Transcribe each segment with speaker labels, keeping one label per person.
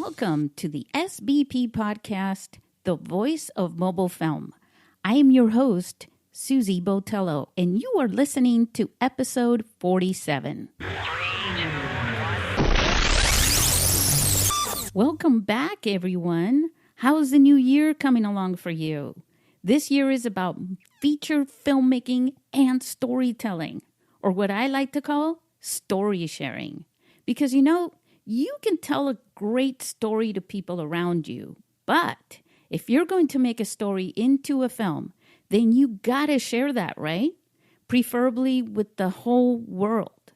Speaker 1: welcome to the SBP Podcast, the voice of mobile film. I am your host, Susie Botello, and you are listening to episode 47. Welcome back, everyone. How's the new year coming along for you? This year is about feature filmmaking and storytelling, or what I like to call story sharing. Because you can tell a great story to people around you, but if you're going to make a story into a film, then you gotta share that, right? Preferably with the whole world.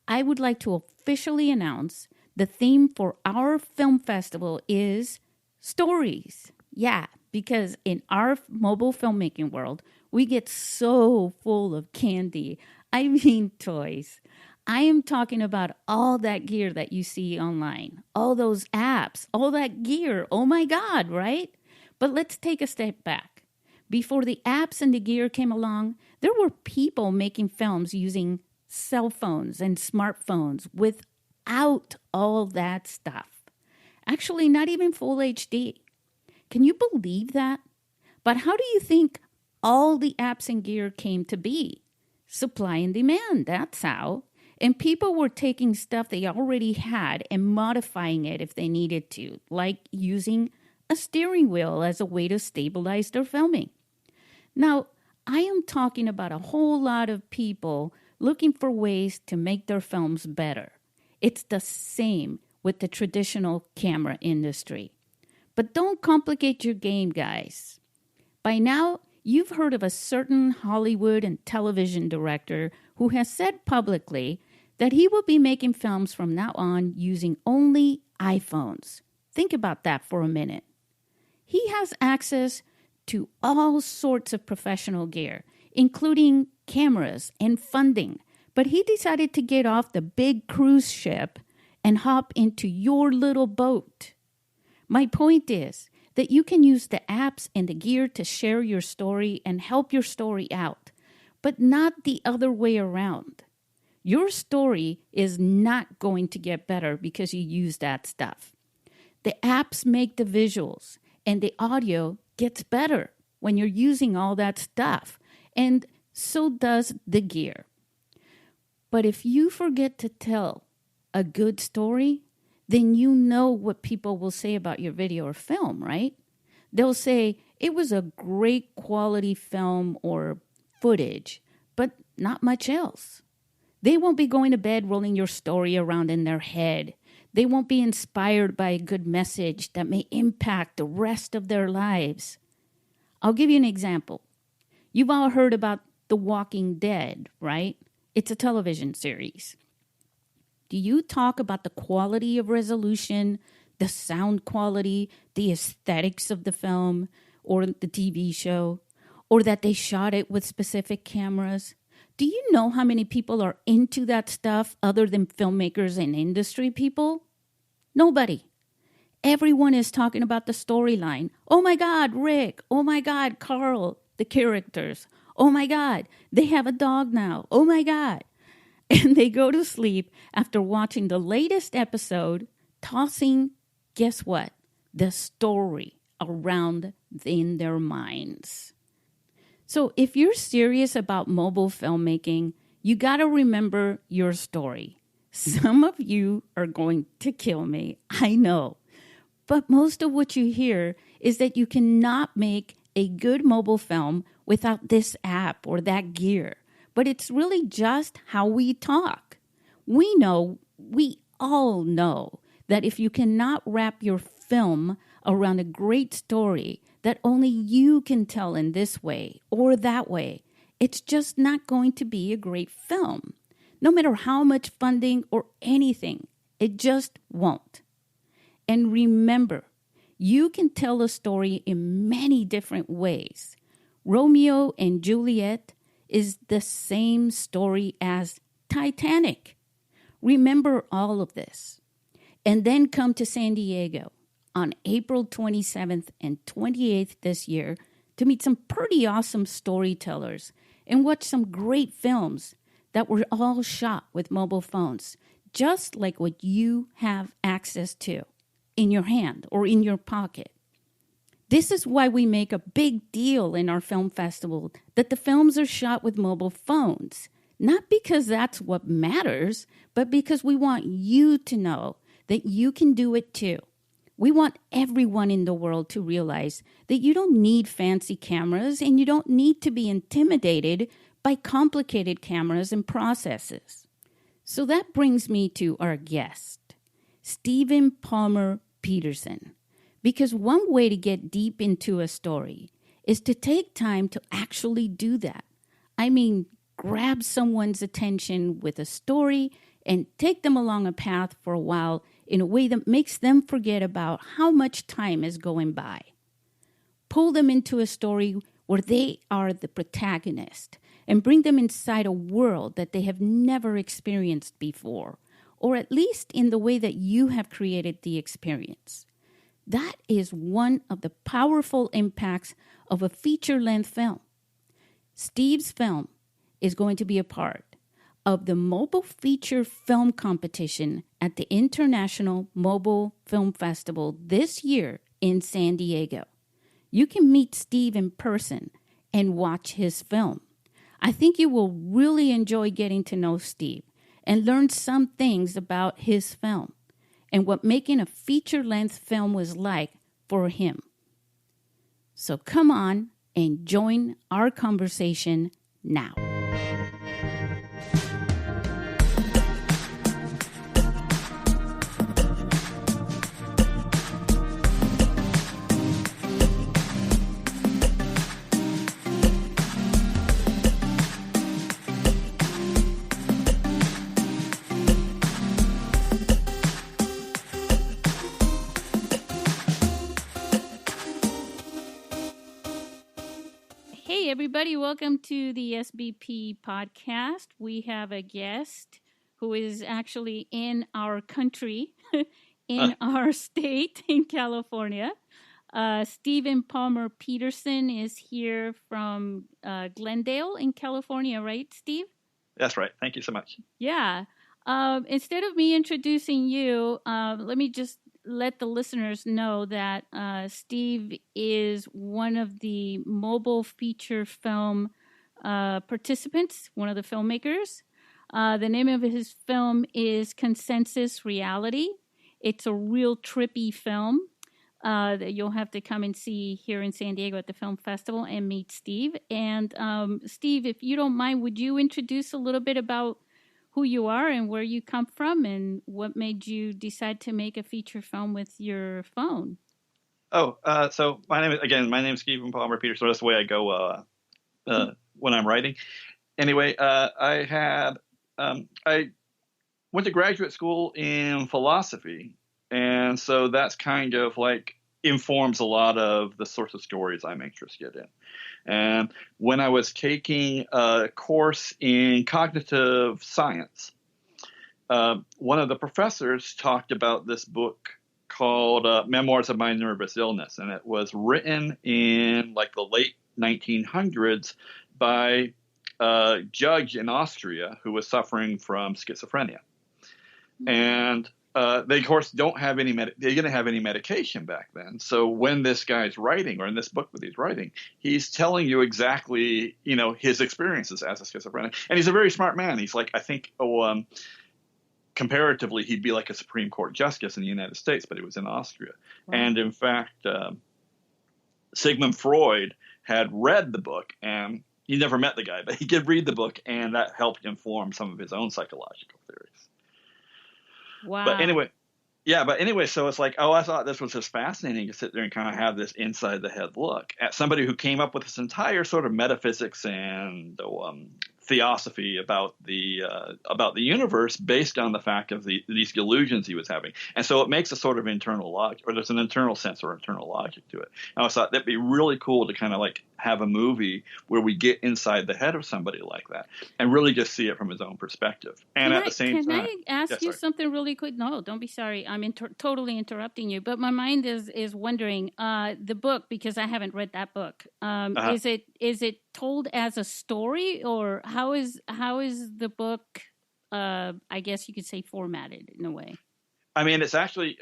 Speaker 1: I would like to officially announce the theme for our film festival is stories. Yeah, because in our mobile filmmaking world, we get so full of candy. I mean toys. I am talking about all that gear that you see online, all those apps, all that gear. Oh my God, right? But let's take a step back. Before the apps and the gear came along, there were people making films using cell phones and smartphones without all that stuff. Actually, not even full HD. Can you believe that? But how do you think all the apps and gear came to be? Supply and demand, that's how. And people were taking stuff they already had and modifying it if they needed to, like using a steering wheel as a way to stabilize their filming. Now, I am talking about a whole lot of people looking for ways to make their films better. It's the same with the traditional camera industry. But don't complicate your game, guys. By now, you've heard of a certain Hollywood and television director who has said publicly that he will be making films from now on using only iPhones. Think about that for a minute. He has access to all sorts of professional gear, including cameras and funding, but he decided to get off the big cruise ship and hop into your little boat. My point is that you can use the apps and the gear to share your story and help your story out, but not the other way around. Your story is not going to get better because you use that stuff. The apps make the visuals, and the audio gets better when you're using all that stuff, and so does the gear. But if you forget to tell a good story, then you know what people will say about your video or film, right? They'll say, it was a great quality film or footage, but not much else. They won't be going to bed rolling your story around in their head. They won't be inspired by a good message that may impact the rest of their lives. I'll give you an example. You've all heard about The Walking Dead, right? It's a television series. Do you talk about the quality of resolution, the sound quality, the aesthetics of the film or the TV show, or that they shot it with specific cameras? Do you know how many people are into that stuff other than filmmakers and industry people? Nobody. Everyone is talking about the storyline. Oh my God, Rick. Oh my God, Carl, the characters. Oh my God, they have a dog now. Oh my God. And they go to sleep after watching the latest episode, tossing, guess what? The story around in their minds. So if you're serious about mobile filmmaking, you got to remember your story. Some of you are going to kill me, I know. But most of what you hear is that you cannot make a good mobile film without this app or that gear. But it's really just how we talk. We all know that if you cannot wrap your film around a great story that only you can tell in this way or that way, it's just not going to be a great film. No matter how much funding or anything, it just won't. And remember, you can tell a story in many different ways. Romeo and Juliet is the same story as Titanic. Remember all of this. And then come to San Diego on April 27th and 28th this year to meet some pretty awesome storytellers and watch some great films that were all shot with mobile phones, just like what you have access to. in your hand or in your pocket. This is why we make a big deal in our film festival that the films are shot with mobile phones. Not because that's what matters, but because we want you to know that you can do it too. We want everyone in the world to realize that you don't need fancy cameras and you don't need to be intimidated by complicated cameras and processes. So that brings me to our guest, Stephen Palmer Peterson. Because one way to get deep into a story is to take time to actually do that. I mean, grab someone's attention with a story and take them along a path for a while in a way that makes them forget about how much time is going by. Pull them into a story where they are the protagonist and bring them inside a world that they have never experienced before, or at least in the way that you have created the experience. That is one of the powerful impacts of a feature-length film. Steve's film is going to be a part of the Mobile Feature Film Competition at the International Mobile Film Festival this year in San Diego. You can meet Steve in person and watch his film. I think you will really enjoy getting to know Steve and learn some things about his film and what making a feature-length film was like for him. So come on and join our conversation now. Hey, everybody. Welcome to the SBP Podcast. We have a guest who is actually in our country, in our state, in California. Stephen Palmer Peterson is here from Glendale in California, right, Steve?
Speaker 2: That's right. Thank you so much.
Speaker 1: Yeah. Instead of me introducing you, let me just let the listeners know that Steve is one of the mobile feature film participants, one of the filmmakers. The name of his film is Consensus Reality. It's a real trippy film that you'll have to come and see here in San Diego at the film festival and meet Steve. And Steve, if you don't mind, would you introduce a little bit about who you are and where you come from and what made you decide to make a feature film with your phone?
Speaker 2: So my name is Stephen Palmer Peterson. That's the way I go when I'm writing. Anyway, I went to graduate school in philosophy, and so that's kind of like informs a lot of the sorts of stories I'm interested in. And when I was taking a course in cognitive science, one of the professors talked about this book called Memoirs of My Nervous Illness. And it was written in like the late 1900s by a judge in Austria who was suffering from schizophrenia. And they, of course, they didn't have any medication back then. So when this guy's writing, or in this book that he's writing, he's telling you exactly, his experiences as a schizophrenic. And he's a very smart man. He's like, I think, comparatively, he'd be like a Supreme Court justice in the United States, but he was in Austria. Wow. And in fact, Sigmund Freud had read the book, and he never met the guy, but he did read the book, and that helped inform some of his own psychological theories.
Speaker 1: Wow.
Speaker 2: But anyway, so it's like, I thought this was just fascinating to sit there and kind of have this inside the head look at somebody who came up with this entire sort of metaphysics and theosophy about the universe based on the fact of these delusions he was having. And so it makes a sort of internal logic, or there's an internal sense or internal logic to it. And I thought that'd be really cool to kind of like have a movie where we get inside the head of somebody like that and really just see it from his own perspective. And at the same time,
Speaker 1: can I ask you something really quick? No, don't be sorry. I'm totally interrupting you. But my mind is wondering, the book, because I haven't read that book. Is it told as a story, or how is the book? I guess you could say formatted in a way.
Speaker 2: I mean, it's actually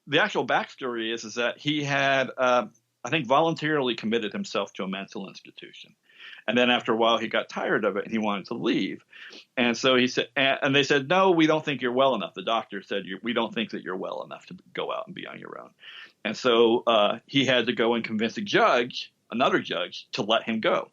Speaker 2: the actual backstory is that he had, I think, voluntarily committed himself to a mental institution. And then after a while, he got tired of it and he wanted to leave. And so he said, and they said, no, we don't think you're well enough. The doctor said, we don't think that you're well enough to go out and be on your own. And so he had to go and convince another judge, to let him go.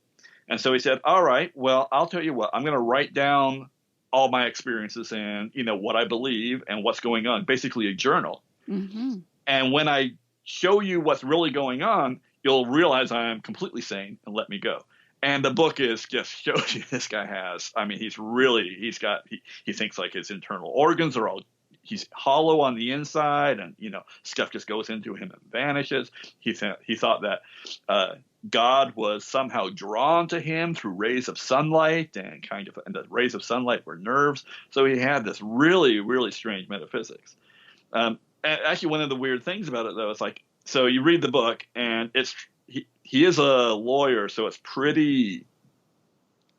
Speaker 2: And so he said, all right, well, I'll tell you what, I'm going to write down all my experiences and, what I believe and what's going on, basically a journal.
Speaker 1: Mm-hmm. And
Speaker 2: when I show you what's really going on, you'll realize I am completely sane and let me go. And the book just shows you this guy has, I mean, he thinks like his internal organs are he's hollow on the inside, and, stuff just goes into him and vanishes. He thought that God was somehow drawn to him through rays of sunlight, and the rays of sunlight were nerves. So he had this really, really strange metaphysics. And actually, one of the weird things about it, though, is like, so you read the book, and he is a lawyer, so it's pretty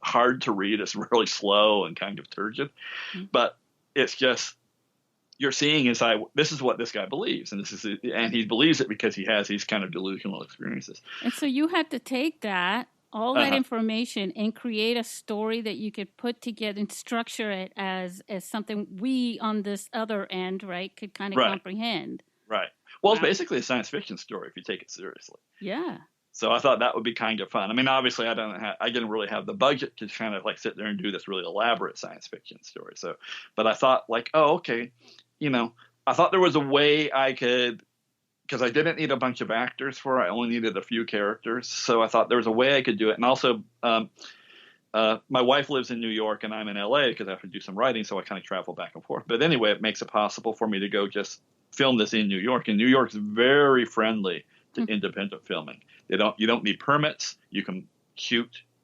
Speaker 2: hard to read. It's really slow and kind of turgid, but it's just, you're seeing inside, this is what this guy believes, and he believes it because he has these kind of delusional experiences.
Speaker 1: And so you had to take all that information and create a story that you could put together and structure it as something we on this other end, right, could kind of comprehend.
Speaker 2: Right. Well, it's basically a science fiction story if you take it seriously.
Speaker 1: Yeah.
Speaker 2: So I thought that would be kind of fun. I mean, obviously, I didn't really have the budget to kind of like sit there and do this really elaborate science fiction story. So, but I thought like, oh, okay, I thought there was a way I could, because I didn't need a bunch of actors for it. I only needed a few characters. So I thought there was a way I could do it. And also, my wife lives in New York and I'm in LA because I have to do some writing. So I kind of travel back and forth. But anyway, it makes it possible for me to go just film this in New York. And New York's very friendly to independent filming. You don't need permits. You can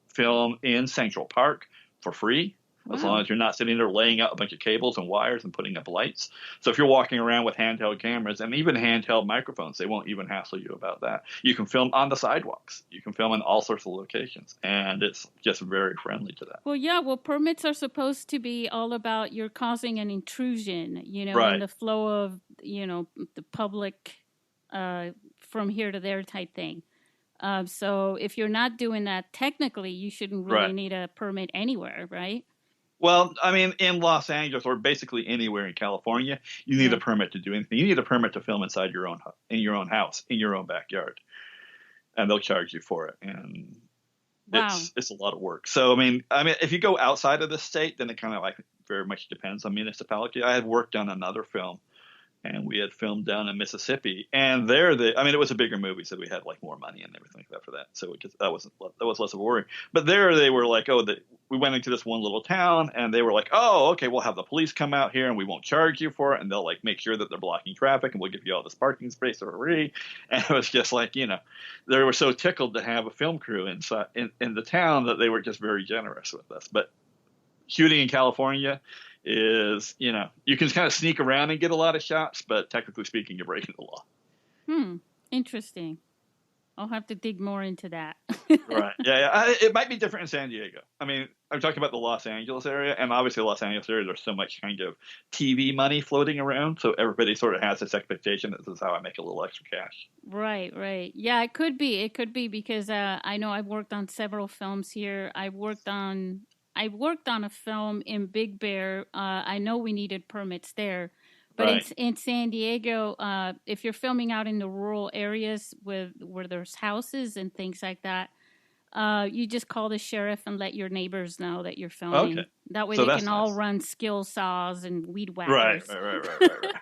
Speaker 2: film in Central Park for free. As long as you're not sitting there laying out a bunch of cables and wires and putting up lights. So if you're walking around with handheld cameras and even handheld microphones, they won't even hassle you about that. You can film on the sidewalks. You can film in all sorts of locations. And it's just very friendly to that.
Speaker 1: Well, yeah. Well, permits are supposed to be all about you're causing an intrusion, in the flow of, the public from here to there type thing. So if you're not doing that, technically, you shouldn't really need a permit anywhere, right?
Speaker 2: Well, I mean, in Los Angeles or basically anywhere in California, you need a permit to do anything. You need a permit to film inside your own house, in your own backyard, and they'll charge you for it. And it's a lot of work. So, I mean, if you go outside of the state, then it kind of like very much depends on municipality. I had worked on another film, and we had filmed down in Mississippi, and it was a bigger movie, so we had like more money and everything like that for that. So that was less of a worry. But there they were like, we went into this one little town, and they were like, oh, okay, we'll have the police come out here, and we won't charge you for it, and they'll like make sure that they're blocking traffic, and we'll give you all this parking space for free. And it was just like, they were so tickled to have a film crew in the town that they were just very generous with us. But shooting in California is, you can kind of sneak around and get a lot of shots, but technically speaking, you're breaking the law.
Speaker 1: Interesting. I'll have to dig more into that.
Speaker 2: Right. Yeah. It might be different in San Diego. I mean, I'm talking about the Los Angeles area, and obviously the Los Angeles area, there's so much kind of TV money floating around. So everybody sort of has this expectation that this is how I make a little extra cash.
Speaker 1: Right. Yeah, it could be. It could be because I know I've worked on several films here. I worked on a film in Big Bear. I know we needed permits there. But in San Diego, if you're filming out in the rural areas where there's houses and things like that, you just call the sheriff and let your neighbors know that you're filming.
Speaker 2: Okay.
Speaker 1: That way they can all run skill saws and weed whackers.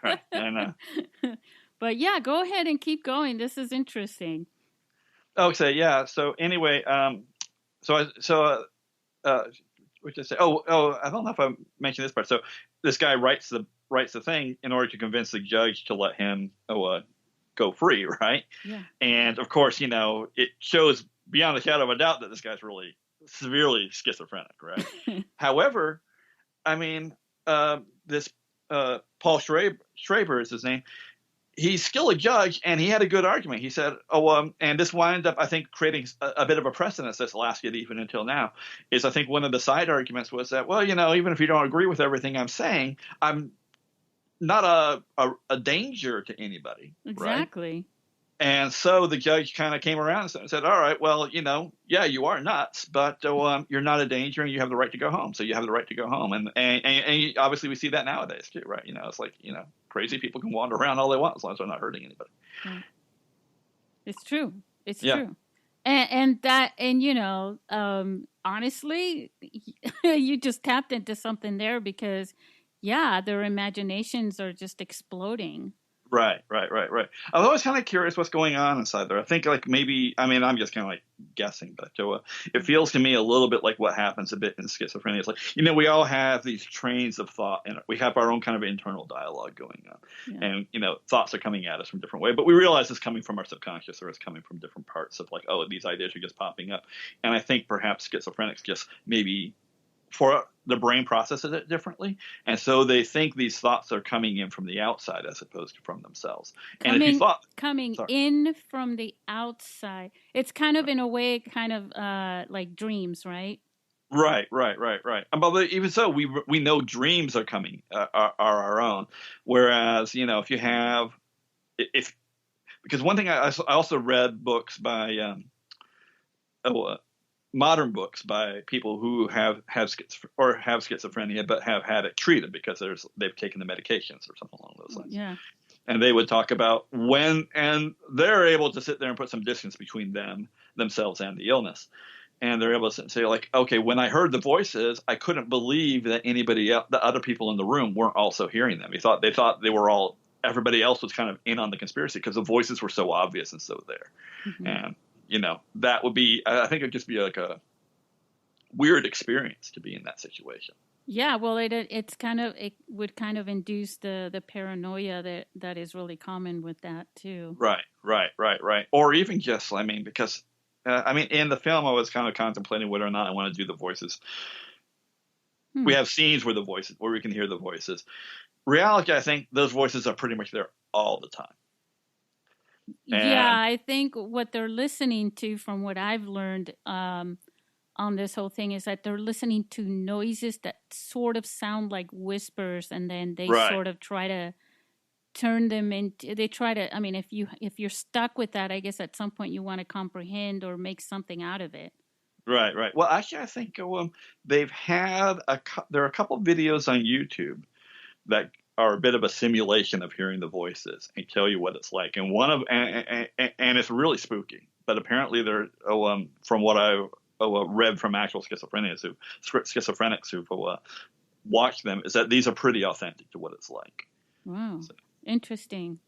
Speaker 2: Right. I know.
Speaker 1: But yeah, go ahead and keep going. This is interesting.
Speaker 2: Okay, yeah. So anyway, what did I say? Oh, I don't know if I mentioned this part. So this guy writes the thing in order to convince the judge to let him go free, right? Yeah. And of course, it shows beyond a shadow of a doubt that this guy's really severely schizophrenic, right? However, I mean, this Paul Schraber is his name. He's still a judge, and he had a good argument. He said, and this wound up, I think, creating a bit of a precedent that's lasted even until now, is I think one of the side arguments was that, well, even if you don't agree with everything I'm saying, I'm not a danger to anybody, right?
Speaker 1: Exactly.
Speaker 2: And so the judge kind of came around and said, all right, well, yeah, you are nuts, but you're not a danger and you have the right to go home. So you have the right to go home. And obviously we see that nowadays too, right? It's like, crazy people can wander around all they want as long as they're not hurting anybody.
Speaker 1: Right. It's true. It's
Speaker 2: Yeah.
Speaker 1: true. And honestly, you just tapped into something there because, yeah, their imaginations are just exploding.
Speaker 2: Right. I was always kind of curious what's going on inside there. I think like maybe, I'm just kind of like guessing, but it feels to me a little bit like what happens a bit in schizophrenia. It's like, we all have these trains of thought and we have our own kind of internal dialogue going on. Yeah. And, thoughts are coming at us from different ways, but we realize it's coming from our subconscious or it's coming from different parts of like, oh, these ideas are just popping up. And I think perhaps schizophrenics just maybe for the brain processes it differently, and so they think these thoughts are coming in from the outside as opposed to from themselves.
Speaker 1: And if you thought coming in from the outside, it's kind of in a way, kind of like dreams, right?
Speaker 2: Right. But even so, we know dreams are coming are our own. Whereas if you have because one thing I also read books by modern books by people who have schizophrenia but have had it treated because they've taken the medications or something along those lines.
Speaker 1: Yeah.
Speaker 2: And they would talk about and they're able to sit there and put some distance between themselves and the illness. And they're able to say like, okay, when I heard the voices, I couldn't believe that the other people in the room weren't also hearing them. They thought they were everybody else was kind of in on the conspiracy because the voices were so obvious and so there. Mm-hmm. And that would be, I think it'd just be like a weird experience to be in that situation.
Speaker 1: Yeah, well, it would kind of induce the paranoia that is really common with that too.
Speaker 2: Right. Or even just, because, in the film, I was kind of contemplating whether or not I want to do the voices. We have scenes where we can hear the voices. Reality, I think those voices are pretty much there all the time.
Speaker 1: Yeah, I think what they're listening to, from what I've learned on this whole thing, is that they're listening to noises that sort of sound like whispers, and then they sort of try to turn them into. They try to. If you're stuck with that, I guess at some point you want to comprehend or make something out of it.
Speaker 2: Right. Well, actually, I think they've had there are a couple of videos on YouTube that are a bit of a simulation of hearing the voices and tell you what it's like. And and it's really spooky. But apparently they're from what I read from actual schizophrenics who've watched them, is that these are pretty authentic to what it's like.
Speaker 1: Wow. So. Interesting.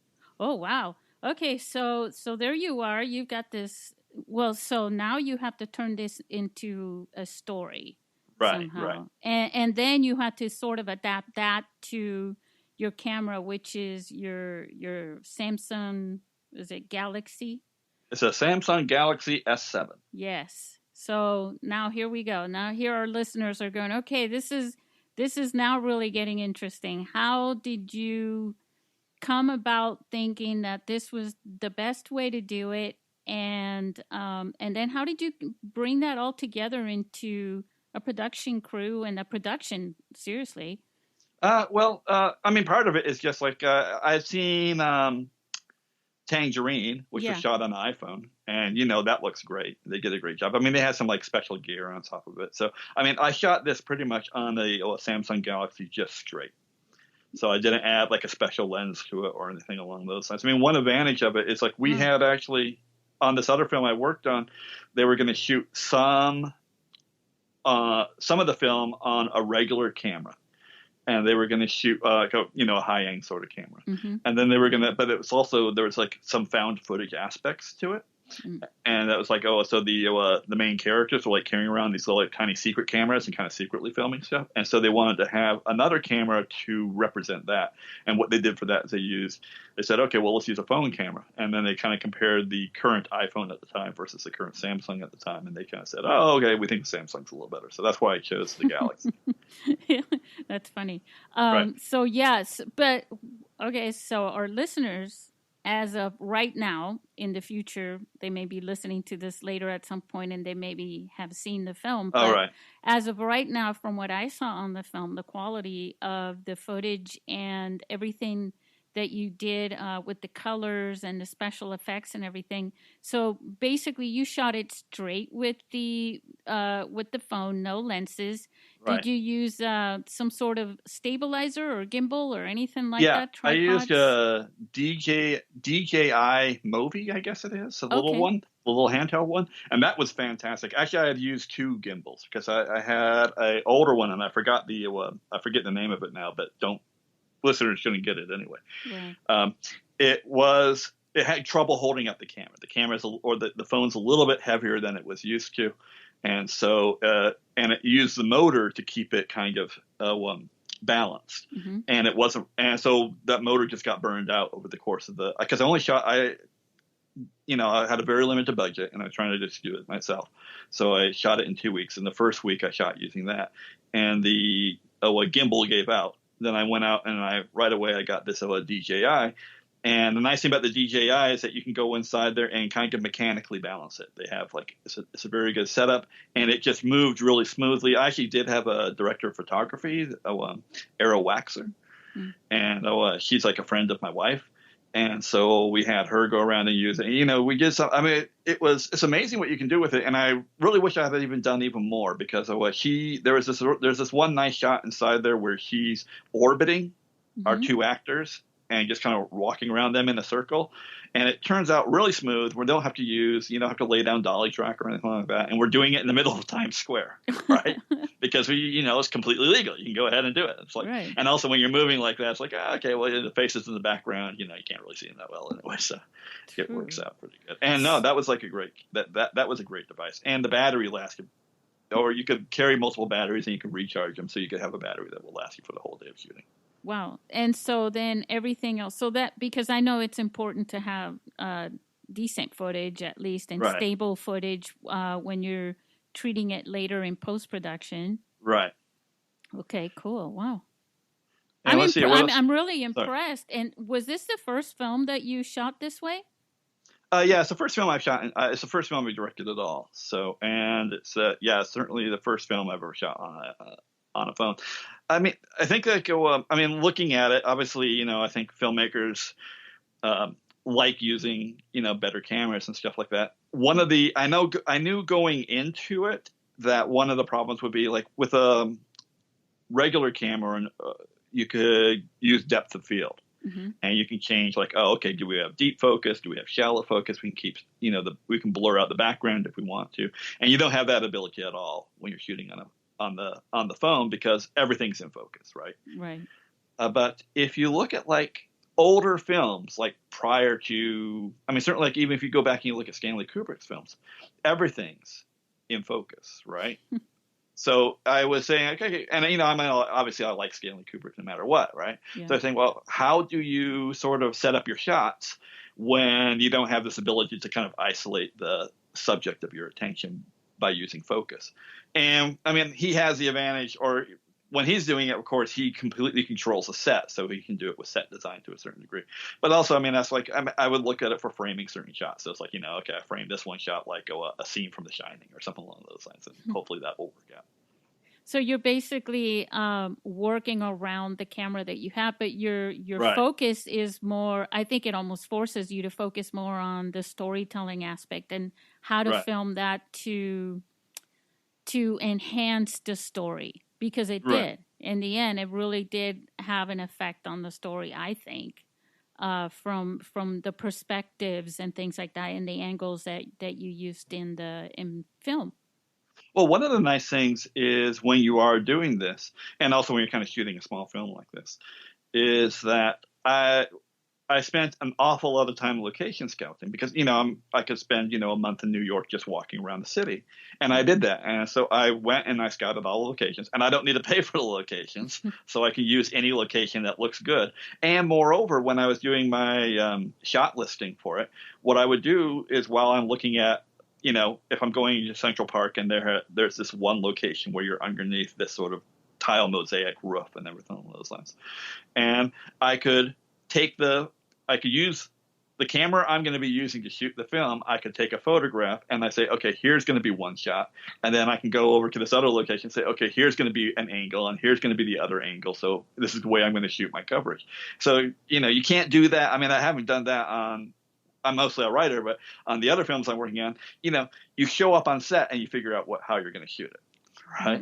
Speaker 1: Oh, wow. Okay, so there you are. You've got this. Well, so now you have to turn this into a story.
Speaker 2: Right,
Speaker 1: somehow.
Speaker 2: right.
Speaker 1: And then you have to sort of adapt that to your camera, which is your Samsung, is it Galaxy?
Speaker 2: It's a Samsung Galaxy S7.
Speaker 1: Yes. So now here we go. Now here our listeners are going, okay, this is now really getting interesting. How did you come about thinking that this was the best way to do it? And then how did you bring that all together into a production crew and a production, seriously?
Speaker 2: Part of it is just like I've seen Tangerine, which was shot on an iPhone, and that looks great. They did a great job. They had some like special gear on top of it. So I shot this pretty much on a Samsung Galaxy just straight. So I didn't add like a special lens to it or anything along those lines. One advantage of it is like we had actually on this other film I worked on, they were going to shoot some of the film on a regular camera. And they were going to shoot a high-end sort of camera. Mm-hmm. And then they were going to, but it was also, there was like some found footage aspects to it. Mm-hmm. And that was like, so the main characters were like carrying around these little like tiny secret cameras and kind of secretly filming stuff. And so they wanted to have another camera to represent that. And what they did for that is they said, okay, well, let's use a phone camera. And then they kind of compared the current iPhone at the time versus the current Samsung at the time. And they kind of said, oh, okay, we think the Samsung's a little better. So that's why I chose the Galaxy.
Speaker 1: That's funny.
Speaker 2: Right.
Speaker 1: So yes, but okay. So our listeners as of right now, in the future, they may be listening to this later at some point and they maybe have seen the film.
Speaker 2: All
Speaker 1: But
Speaker 2: right.
Speaker 1: as of right now, from what I saw on the film, the quality of the footage and everything that you did with the colors and the special effects and everything. So basically, you shot it straight with the phone, no lenses.
Speaker 2: Right.
Speaker 1: Did you use some sort of stabilizer or gimbal or anything like
Speaker 2: Yeah,
Speaker 1: that?
Speaker 2: I used
Speaker 1: Tripods?
Speaker 2: a DJI Movi, I guess it is, the little
Speaker 1: Okay.
Speaker 2: one, the little handheld one, and that was fantastic. Actually, I had used two gimbals because I had a older one, and I forget the name of it now, but listeners shouldn't get it anyway.
Speaker 1: Right.
Speaker 2: It had trouble holding up the camera. The camera's or the phone's a little bit heavier than it was used to, and so and it used the motor to keep it kind of balanced,
Speaker 1: Mm-hmm.
Speaker 2: and it wasn't, and so that motor just got burned out over the course of because I had a very limited budget and I was trying to just do it myself, so I shot it in 2 weeks. And the first week I shot using that, and the gimbal gave out. Then I went out and right away I got this DJI. And the nice thing about the DJI is that you can go inside there and kind of mechanically balance it. They have it's a very good setup, and it just moved really smoothly. I actually did have a director of photography, Arrow Waxer, and she's like a friend of my wife, and so we had her go around and use it. We did some. I mean, it's amazing what you can do with it, and I really wish I had even done even more because there's this one nice shot inside there where he's orbiting our two actors and just kind of walking around them in a circle. And it turns out really smooth. We don't have to lay down dolly track or anything like that. And we're doing it in the middle of Times Square, right? Because it's completely legal. You can go ahead and do it. It's like,
Speaker 1: right.
Speaker 2: And also when you're moving like that, it's like, okay, well, the faces in the background, you can't really see them that well anyway. So it works out pretty good. And no, that was that was a great device. And the battery lasted, or you could carry multiple batteries and you could recharge them. So you could have a battery that will last you for the whole day of shooting.
Speaker 1: Wow. And so then everything else, because I know it's important to have decent footage at least and
Speaker 2: right.
Speaker 1: stable footage when you're treating it later in post-production.
Speaker 2: Right.
Speaker 1: Okay, cool. Wow.
Speaker 2: And
Speaker 1: I'm really impressed. Sorry. And was this the first film that you shot this way?
Speaker 2: Yeah, it's the first film I've shot. It's the first film I directed at all. So, and it's certainly the first film I've ever shot on a phone. I mean, I think looking at it, obviously, I think filmmakers like using, better cameras and stuff like that. I knew going into it that one of the problems would be like with a regular camera, and you could use depth of field. Mm-hmm. And you can change do we have deep focus? Do we have shallow focus? We can keep, we can blur out the background if we want to. And you don't have that ability at all when you're shooting on the phone because everything's in focus, right?
Speaker 1: Right.
Speaker 2: But if you look at older films, prior to, certainly even if you go back and you look at Stanley Kubrick's films, everything's in focus, right? So I was saying, okay, and obviously I like Stanley Kubrick no matter what, right? Yeah. So I was saying, well, how do you sort of set up your shots when you don't have this ability to kind of isolate the subject of your attention by using focus? And he has the advantage, or when he's doing it, of course, he completely controls the set, so he can do it with set design to a certain degree. But also, that's I would look at it for framing certain shots. So it's okay, I framed this one shot like a scene from The Shining or something along those lines, and hopefully that will work out.
Speaker 1: So you're basically working around the camera that you have, but your
Speaker 2: right.
Speaker 1: focus is more, I think it almost forces you to focus more on the storytelling aspect and how to
Speaker 2: right.
Speaker 1: film that to enhance the story. Because it
Speaker 2: right.
Speaker 1: did. In the end, it really did have an effect on the story, I think, from the perspectives and things like that and the angles that you used in film.
Speaker 2: Well, one of the nice things is when you are doing this, and also when you're kind of shooting a small film like this, is that I spent an awful lot of time location scouting because, I could spend, a month in New York just walking around the city. And I did that. And so I went and I scouted all the locations. And I don't need to pay for the locations. So I can use any location that looks good. And moreover, when I was doing my shot listing for it, what I would do is while I'm looking at, if I'm going to Central Park and there's this one location where you're underneath this sort of tile mosaic roof and everything along those lines. And I could use the camera I'm going to be using to shoot the film, I could take a photograph and I say, okay, here's going to be one shot. And then I can go over to this other location and say, okay, here's going to be an angle and here's going to be the other angle. So this is the way I'm going to shoot my coverage. So, you can't do that. I mean, I haven't done that I'm mostly a writer, but on the other films I'm working on, you show up on set and you figure out how you're going to shoot it. Right.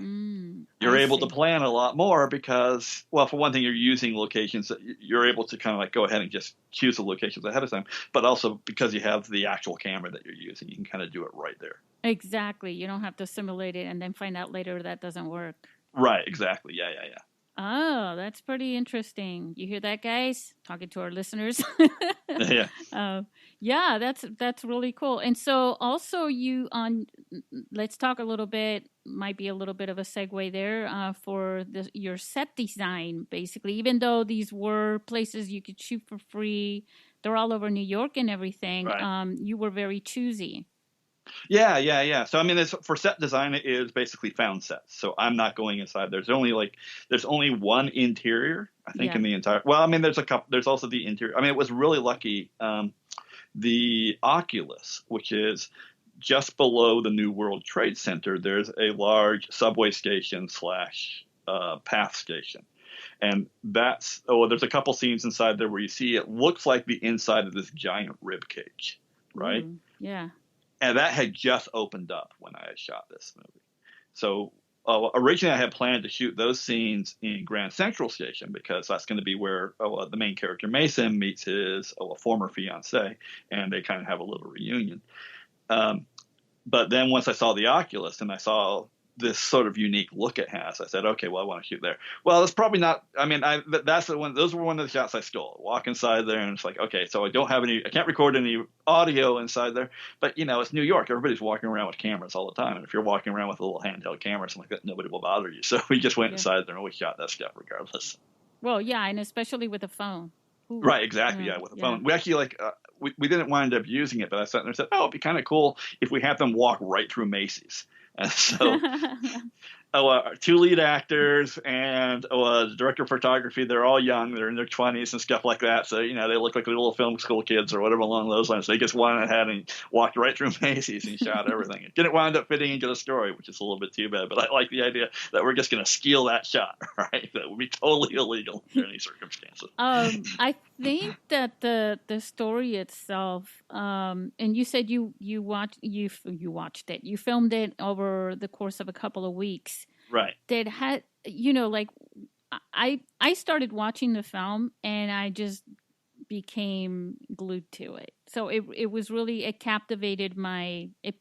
Speaker 2: You're able to plan a lot more because, well, for one thing, you're using locations that you're able to kind of like go ahead and just choose the locations ahead of time. But also because you have the actual camera that you're using, you can kind of do it right there.
Speaker 1: Exactly. You don't have to simulate it and then find out later that doesn't work.
Speaker 2: Right. Exactly. Yeah.
Speaker 1: Oh, that's pretty interesting. You hear that, guys? Talking to our listeners.
Speaker 2: Yeah.
Speaker 1: Yeah, that's really cool. And so also let's talk a little bit, might be a little bit of a segue there for your set design, basically. Even though these were places you could shoot for free, they're all over New York and everything.
Speaker 2: Right.
Speaker 1: You were very choosy.
Speaker 2: Yeah. So, I mean, for set design, it is basically found sets. So I'm not going inside. There's only one interior, I think, in the entire. Well, I mean, there's a couple. There's also the interior. I mean, it was really lucky. The Oculus, which is just below the New World Trade Center, there's a large subway station / path station. And there's a couple scenes inside there where you see it looks like the inside of this giant rib cage, right?
Speaker 1: Yeah.
Speaker 2: And that had just opened up when I had shot this movie. So originally I had planned to shoot those scenes in Grand Central Station because that's going to be where the main character Mason meets his former fiance, and they kind of have a little reunion. But then once I saw the Oculus and I saw this sort of unique look it has, I said, okay, well, I want to shoot there. Well, it's probably not. I mean, those were one of the shots I stole. Walk inside there, and it's like, okay, so I can't record any audio inside there, but it's New York. Everybody's walking around with cameras all the time, and if you're walking around with a little handheld camera or something like that, nobody will bother you. So we just went inside there and we shot that stuff regardless.
Speaker 1: Well, yeah, and especially with a phone. Ooh.
Speaker 2: Right, exactly. Yeah, with a phone. We actually we didn't wind up using it, but I sat there and said, it'd be kind of cool if we had them walk right through Macy's. And so, two lead actors and the director of photography, they're all young. They're in their 20s and stuff like that. So, they look like little film school kids or whatever along those lines. They just went ahead and walked right through Macy's and shot everything. It didn't wind up fitting into the story, which is a little bit too bad. But I like the idea that we're just going to steal that shot, right? That would be totally illegal in any circumstances.
Speaker 1: I think that the story itself, and you said you watched it. You filmed it over the course of a couple of weeks.
Speaker 2: Right.
Speaker 1: That had, I started watching the film and I just became glued to it. So it was really, it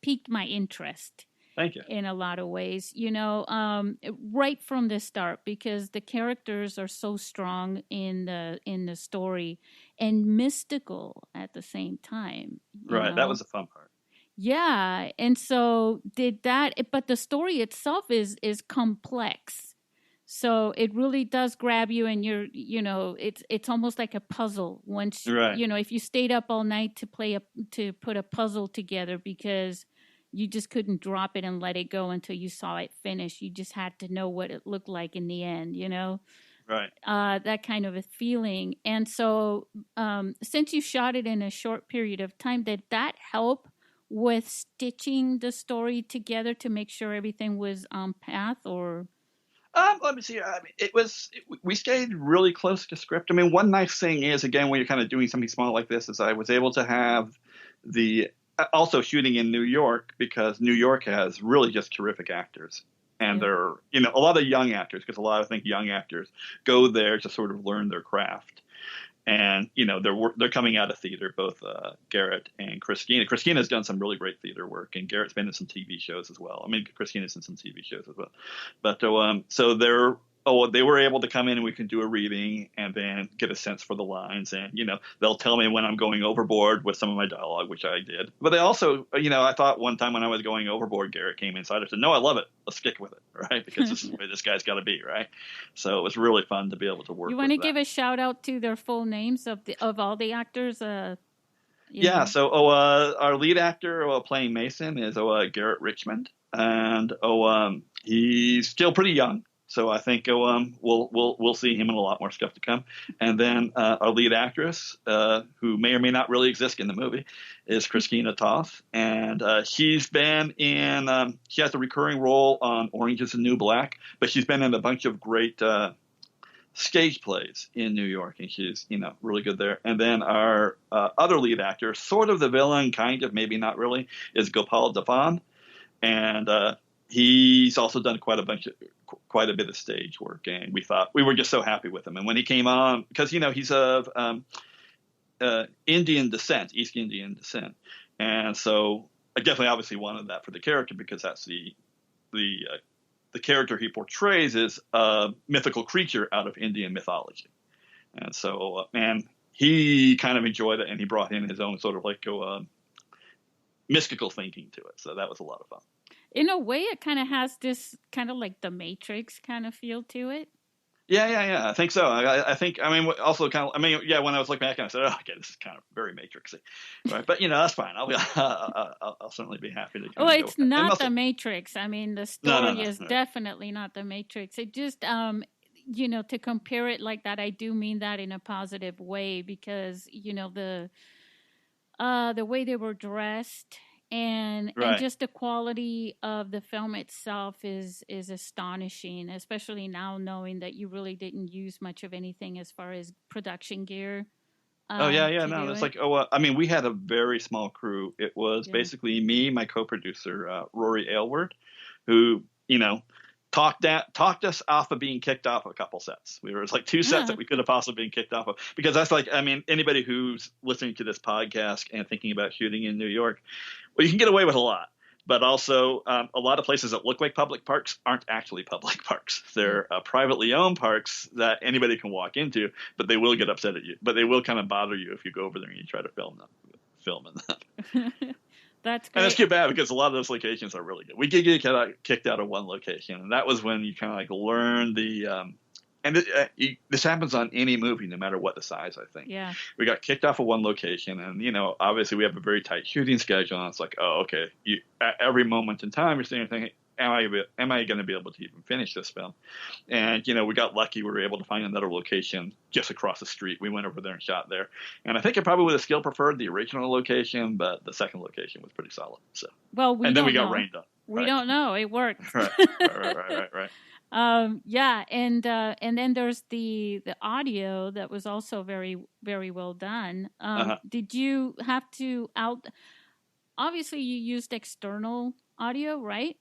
Speaker 1: piqued my interest.
Speaker 2: Thank you.
Speaker 1: In a lot of ways, right from the start, because the characters are so strong in the story and mystical at the same time.
Speaker 2: Right. That was the fun part.
Speaker 1: Yeah. And so but the story itself is complex. So it really does grab you, and it's almost like a puzzle. Once,
Speaker 2: right.
Speaker 1: If you stayed up all night to put a puzzle together because you just couldn't drop it and let it go until you saw it finish. You just had to know what it looked like in the end,
Speaker 2: Right.
Speaker 1: That kind of a feeling. And so since you shot it in a short period of time, did that help with stitching the story together to make sure everything was on path, or?
Speaker 2: Let me see. I mean, we stayed really close to script. I mean, one nice thing is, again, when you're kind of doing something small like this, is I was able to have also shooting in New York, because New York has really just terrific actors. And they're, a lot of young actors, because I think young actors go there to sort of learn their craft. And, they're coming out of theater, both Garrett and Christina. Christina's done some really great theater work, and Garrett's been in some TV shows as well. I mean, Christina's in some TV shows as well. But so they were able to come in and we can do a reading and then get a sense for the lines. And, they'll tell me when I'm going overboard with some of my dialogue, which I did. But they also, I thought one time when I was going overboard, Garrett came inside and said, no, I love it. Let's stick with it, right? Because this is the way this guy's got to be, right? So it was really fun to be able to work with.
Speaker 1: You want to give a shout out to their full names of all the actors?
Speaker 2: Yeah, so our lead actor playing Mason is Garrett Richmond. And he's still pretty young. So I think we'll see him in a lot more stuff to come. And then our lead actress, who may or may not really exist in the movie, is Christina Toth, and she's been in. She has a recurring role on Orange Is the New Black, but she's been in a bunch of great stage plays in New York, and she's really good there. And then our other lead actor, sort of the villain, kind of, maybe not really, is Gopal Devan, and he's also done quite a bit of stage work, and we were just so happy with him. And when he came on, because he's of Indian descent, East Indian descent, and so I definitely obviously wanted that for the character, because that's the character he portrays is a mythical creature out of Indian mythology, and so he kind of enjoyed it, and he brought in his own sort of like mystical thinking to it. So that was a lot of fun.
Speaker 1: In a way, it kind of has this kind of like the Matrix kind of feel to it.
Speaker 2: Yeah. I think so. I think, also kind of, when I was looking back, I said, oh, okay, this is kind of very Matrixy, right? But that's fine. I'll certainly be happy to.
Speaker 1: Well, it's not the Matrix. I mean, the story is definitely not the Matrix. It just, to compare it like that, I do mean that in a positive way, because the way they were dressed. And just the quality of the film itself is astonishing, especially now knowing that you really didn't use much of anything as far as production gear.
Speaker 2: No, it's like, we had a very small crew. It was basically me, my co-producer, Rory Aylward, who, talked us off of being kicked off a couple sets. It was like 2 sets that we could have possibly been kicked off of, because that's like, anybody who's listening to this podcast and thinking about shooting in New York, well, you can get away with a lot, but also a lot of places that look like public parks aren't actually public parks. They're privately owned parks that anybody can walk into, but they will get upset at you. But they will kind of bother you if you go over there and you try to film in them.
Speaker 1: That's great.
Speaker 2: And that's too bad, because a lot of those locations are really good. We did get kicked out of one location, and that was when you kind of like learn the this happens on any movie, no matter what the size, I think.
Speaker 1: Yeah.
Speaker 2: We got kicked off of one location, and, obviously we have a very tight shooting schedule, and it's like, oh, okay. At every moment in time, you're sitting there thinking, am I going to be able to even finish this film? And, we got lucky. We were able to find another location just across the street. We went over there and shot there. And I think I probably would have still preferred the original location, but the second location was pretty solid. So, and then we got rained on.
Speaker 1: We don't know. It worked.
Speaker 2: Right.
Speaker 1: And then there's the audio that was also very, very well done. Did you have to obviously you used external audio, right?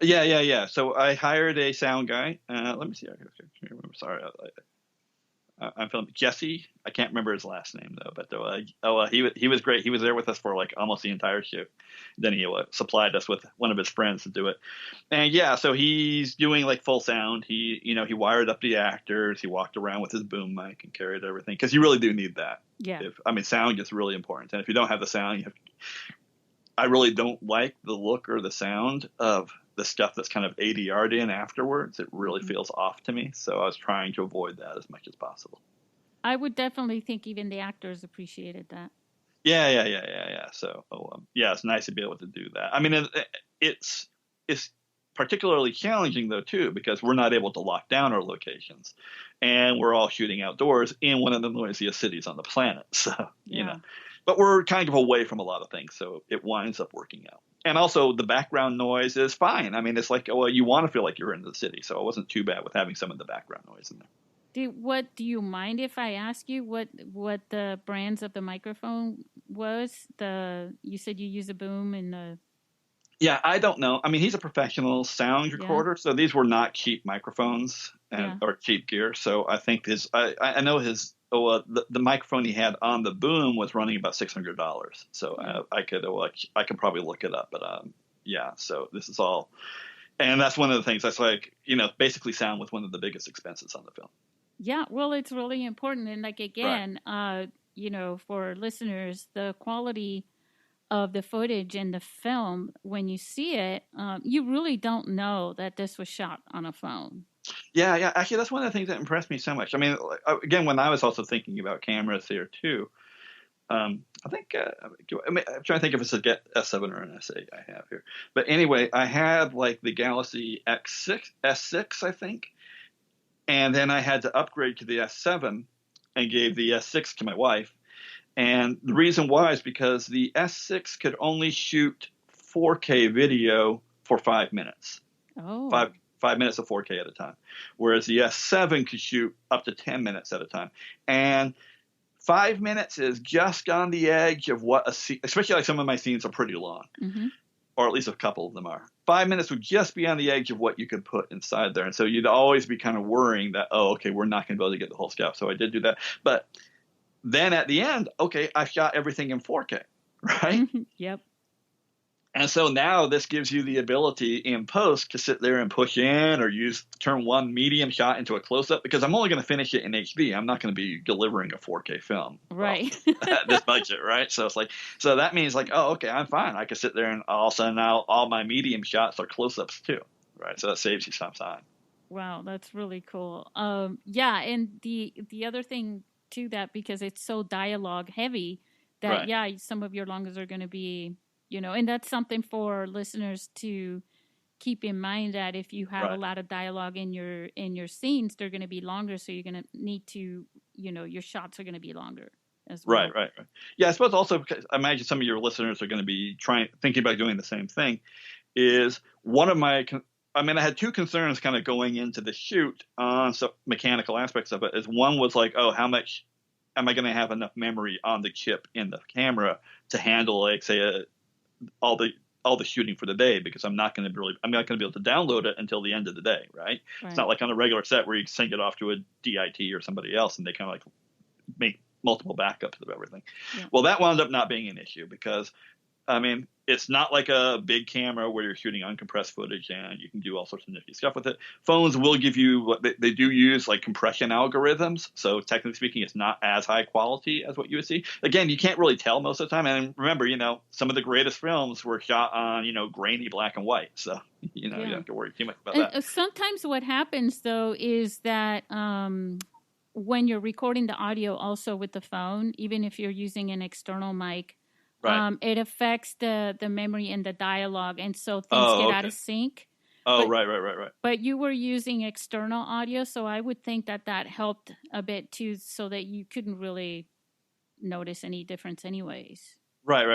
Speaker 2: Yeah. So I hired a sound guy. Let me see. I'm sorry. I'm filming Jesse. I can't remember his last name though, but he was great. He was there with us for like almost the entire shoot. Then he supplied us with one of his friends to do it. And so he's doing like full sound. He wired up the actors. He walked around with his boom mic and carried everything, because you really do need that.
Speaker 1: Yeah.
Speaker 2: Sound is really important. And if you don't have the sound, I really don't like the look or the sound of the stuff that's kind of ADR'd in afterwards. It really feels off to me. So I was trying to avoid that as much as possible.
Speaker 1: I would definitely think even the actors appreciated that.
Speaker 2: Yeah. So, it's nice to be able to do that. It's particularly challenging though too, because we're not able to lock down our locations, and we're all shooting outdoors in one of the noisiest cities on the planet. So, but we're kind of away from a lot of things. So it winds up working out. And also the background noise is fine. It's like, you want to feel like you're in the city. So it wasn't too bad with having some of the background noise in there.
Speaker 1: Do you mind if I ask you what the brands of the microphone was? You said you use a boom and the...
Speaker 2: Yeah, I don't know. He's a professional sound recorder, so these were not cheap microphones or cheap gear. So I think I know his the microphone he had on the boom was running about $600. So I could probably look it up, but So this is all, and that's one of the things. That's like basically sound was one of the biggest expenses on the film.
Speaker 1: Yeah, well, it's really important, and like again, for listeners, the quality of the footage in the film, when you see it, you really don't know that this was shot on a phone.
Speaker 2: Yeah. Actually, that's one of the things that impressed me so much. Again, when I was also thinking about cameras here too, I think I'm trying to think if it's a S7 or an S8 I have here. But anyway, I had like the Galaxy S6, I think, and then I had to upgrade to the S7 and gave the S6 to my wife. And the reason why is because the S6 could only shoot 4K video for 5 minutes.
Speaker 1: Oh.
Speaker 2: 5 minutes of 4K at a time, whereas the S7 could shoot up to 10 minutes at a time. And 5 minutes is just on the edge of what a scene, especially like some of my scenes are pretty long, or at least a couple of them are. 5 minutes would just be on the edge of what you could put inside there. And so you'd always be kind of worrying that, oh, okay, we're not going to be able to get the whole stuff. So I did do that. But then at the end, okay, I've shot everything in 4K, right?
Speaker 1: Yep.
Speaker 2: And so now this gives you the ability in post to sit there and push in or turn one medium shot into a close-up, because I'm only going to finish it in HD. I'm not going to be delivering a 4K film.
Speaker 1: Right.
Speaker 2: At this budget, right? So it's like, so that means like, oh, okay, I'm fine. I can sit there and all of a sudden now all my medium shots are close-ups too, right? So that saves you some time.
Speaker 1: Wow, that's really cool. Yeah, and the other thing to that, because it's so dialogue heavy, that some of your longest are going to be, and that's something for listeners to keep in mind, that if you have a lot of dialogue in your scenes, they're going to be longer. So you're going to need to, your shots are going to be longer as well.
Speaker 2: Right. Yeah, I suppose also, because I imagine some of your listeners are going to be thinking about doing the same thing. Is one of my, I had two concerns kind of going into the shoot on some mechanical aspects of it. Is one was like, oh, how much am I going to have enough memory on the chip in the camera to handle, like, say, all the shooting for the day, because I'm not going to be able to download it until the end of the day, right? It's not like on a regular set where you sync it off to a DIT or somebody else and they kind of like make multiple backups of everything. Yeah. Well, that wound up not being an issue because, it's not like a big camera where you're shooting uncompressed footage and you can do all sorts of nifty stuff with it. Phones will give you what they do use, like compression algorithms. So technically speaking, it's not as high quality as what you would see. Again, you can't really tell most of the time. And remember, some of the greatest films were shot on, grainy black and white. So, you don't have to worry too much about that.
Speaker 1: Sometimes what happens, though, is that when you're recording the audio also with the phone, even if you're using an external mic, it affects the memory and the dialogue, and so things get out of sync.
Speaker 2: Oh, right.
Speaker 1: But you were using external audio, so I would think that helped a bit too, so that you couldn't really notice any difference, anyways.
Speaker 2: Right.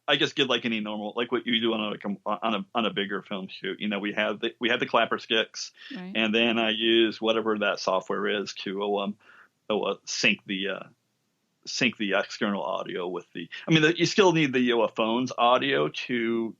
Speaker 2: I just did like any normal, like what you do on a bigger film shoot. We had the clapper sticks, and then I use whatever that software is to sync the external audio with the. You still need the phone's audio to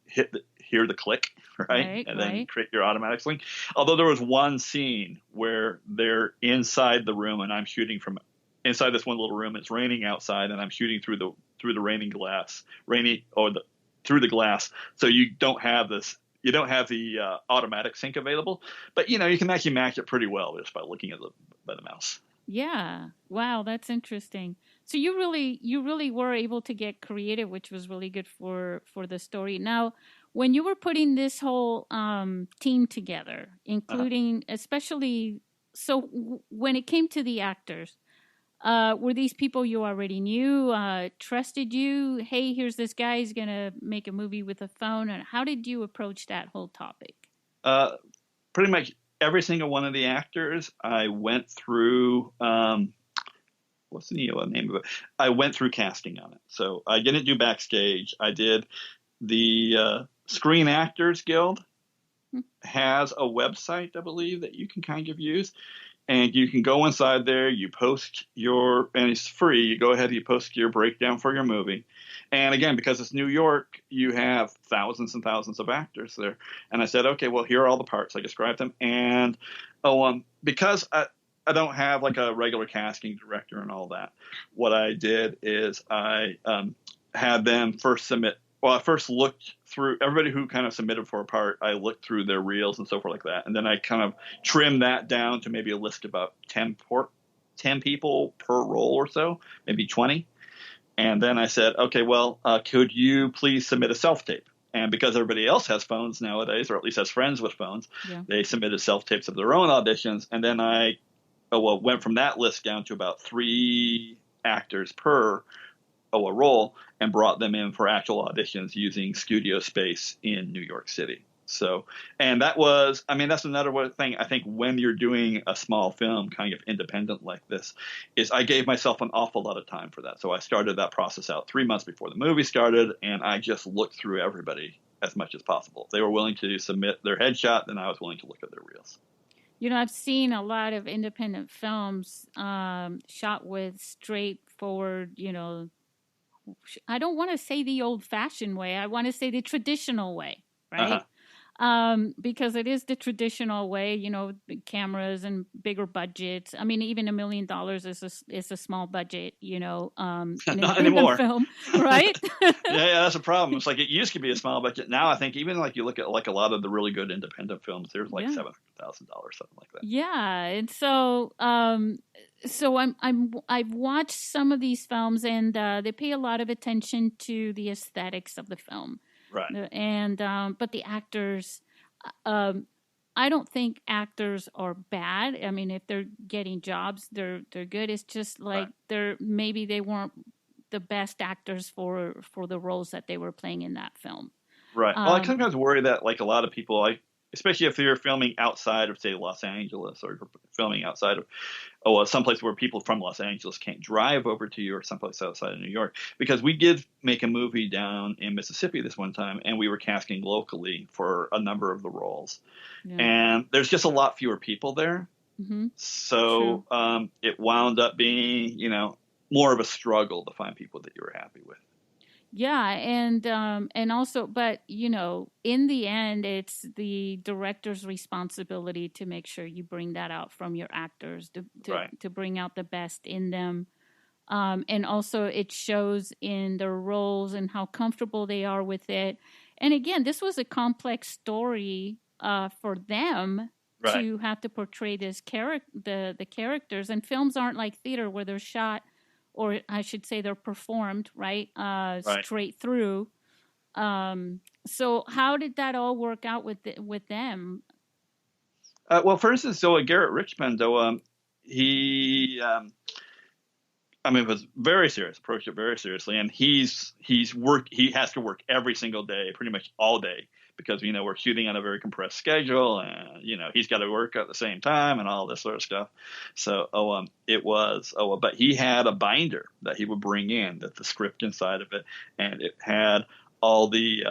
Speaker 2: hear the click, right? And then create your automatic sync. Although there was one scene where they're inside the room and I'm shooting from inside this one little room. It's raining outside and I'm shooting through the raining glass, through the glass. So you don't have this. You don't have the automatic sync available, but you can actually match it pretty well just by looking at the mouse.
Speaker 1: Yeah. Wow, that's interesting. So you really were able to get creative, which was really good for the story. Now, when you were putting this whole team together, including especially, so when it came to the actors, were these people you already knew, trusted you? Hey, here's this guy, he's going to make a movie with a phone. And how did you approach that whole topic?
Speaker 2: Pretty much every single one of the actors, I went through, what's the name of it? I went through casting on it. So I didn't do backstage. I did the Screen Actors Guild has a website, I believe, that you can kind of use. And you can go inside there, you post and it's free. You go ahead, you post your breakdown for your movie. And again, because it's New York, you have thousands and thousands of actors there. And I said, okay, well, here are all the parts. I described them. And because I don't have like a regular casting director and all that, what I did is I had them first submit. Well, I first looked through everybody who kind of submitted for a part. I looked through their reels and so forth like that. And then I kind of trimmed that down to maybe a list of about 10 people per role or so, maybe 20. And then I said, okay, well, could you please submit a self-tape? And because everybody else has phones nowadays, or at least has friends with phones, they submitted self-tapes of their own auditions. And then I went from that list down to about 3 actors per a role and brought them in for actual auditions using studio space in New York City. So, and that's another thing I think when you're doing a small film kind of independent like this is I gave myself an awful lot of time for that. So I started that process out 3 months before the movie started, and I just looked through everybody as much as possible. If they were willing to submit their headshot, then I was willing to look at their reels.
Speaker 1: I've seen a lot of independent films shot with straightforward, I don't want to say the old-fashioned way. I want to say the traditional way, right?
Speaker 2: Uh-huh.
Speaker 1: Because it is the traditional way, cameras and bigger budgets. I mean, even $1 million is a small budget,
Speaker 2: Not anymore.
Speaker 1: Film, right?
Speaker 2: yeah, that's a problem. It's like it used to be a small budget. Now I think even like you look at like a lot of the really good independent films, there's like $700,000, something like that.
Speaker 1: Yeah, and so I've watched some of these films, and they pay a lot of attention to the aesthetics of the film.
Speaker 2: Right.
Speaker 1: And but the actors, I don't think actors are bad. I mean, if they're getting jobs, they're good. It's just like maybe they weren't the best actors for the roles that they were playing in that film.
Speaker 2: Right. Well, I sometimes worry that like a lot of people, especially if you're filming outside of say Los Angeles or filming outside of someplace where people from Los Angeles can't drive over to you or someplace outside of New York, because we did make a movie down in Mississippi this one time and we were casting locally for a number of the roles. Yeah. And there's just a lot fewer people there. Mm-hmm. So it wound up being, more of a struggle to find people that you were happy with.
Speaker 1: Yeah, and also, but in the end, it's the director's responsibility to make sure you bring that out from your actors to bring out the best in them, and also it shows in their roles and how comfortable they are with it. And again, this was a complex story for them to have to portray this the characters. And films aren't like theater where they're shot, or I should say they're performed, right? Straight through. So how did that all work out with them?
Speaker 2: Well, for instance, Garrett Richmond, he, was very serious, approached it very seriously. And he has to work every single day, pretty much all day, because, we're shooting on a very compressed schedule and, he's got to work at the same time and all this sort of stuff. So, but he had a binder that he would bring in, that the script inside of it, and it had all the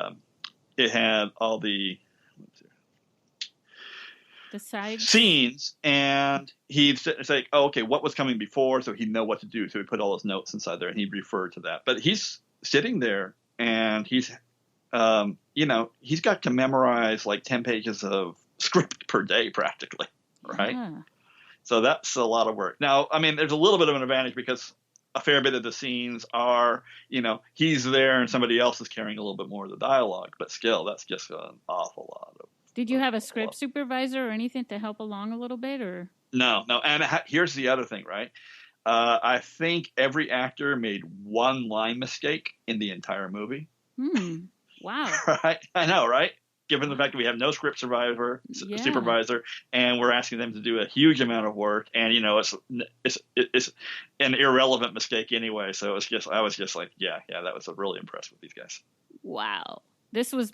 Speaker 1: side
Speaker 2: scenes, and he'd say, oh, okay, what was coming before, so he'd know what to do. So he'd put all his notes inside there and he'd refer to that. But he's sitting there and he's got to memorize like 10 pages of script per day practically, right? Yeah. So that's a lot of work. Now, there's a little bit of an advantage because a fair bit of the scenes are, he's there and somebody else is carrying a little bit more of the dialogue, but still, that's just an awful lot of.
Speaker 1: Did you have a script supervisor or anything to help along a little bit, or? No.
Speaker 2: And here's the other thing, right? I think every actor made one line mistake in the entire movie.
Speaker 1: Wow.
Speaker 2: Right. I know, right? Given the fact that we have no script supervisor, and we're asking them to do a huge amount of work, and it's an irrelevant mistake anyway. So I was just like, that was really impressed with these guys.
Speaker 1: Wow. This was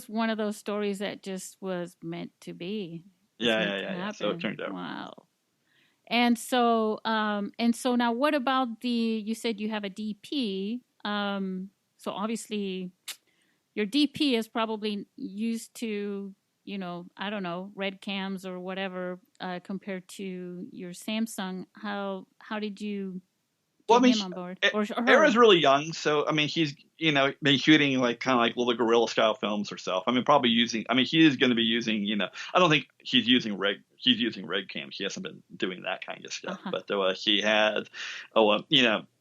Speaker 1: one of those stories that just was meant to be.
Speaker 2: Yeah. So it turned out.
Speaker 1: Wow. And so now what about you said you have a DP. So obviously your DP is probably used to, I don't know, red cams or whatever, compared to your Samsung. How did you get him on board?
Speaker 2: Era's really young, so he's been shooting like kind of like little guerrilla style films herself. Probably using. He is going to be using. I don't think he's using red. He's using red cams. He hasn't been doing that kind of stuff. Uh-huh. But he had, been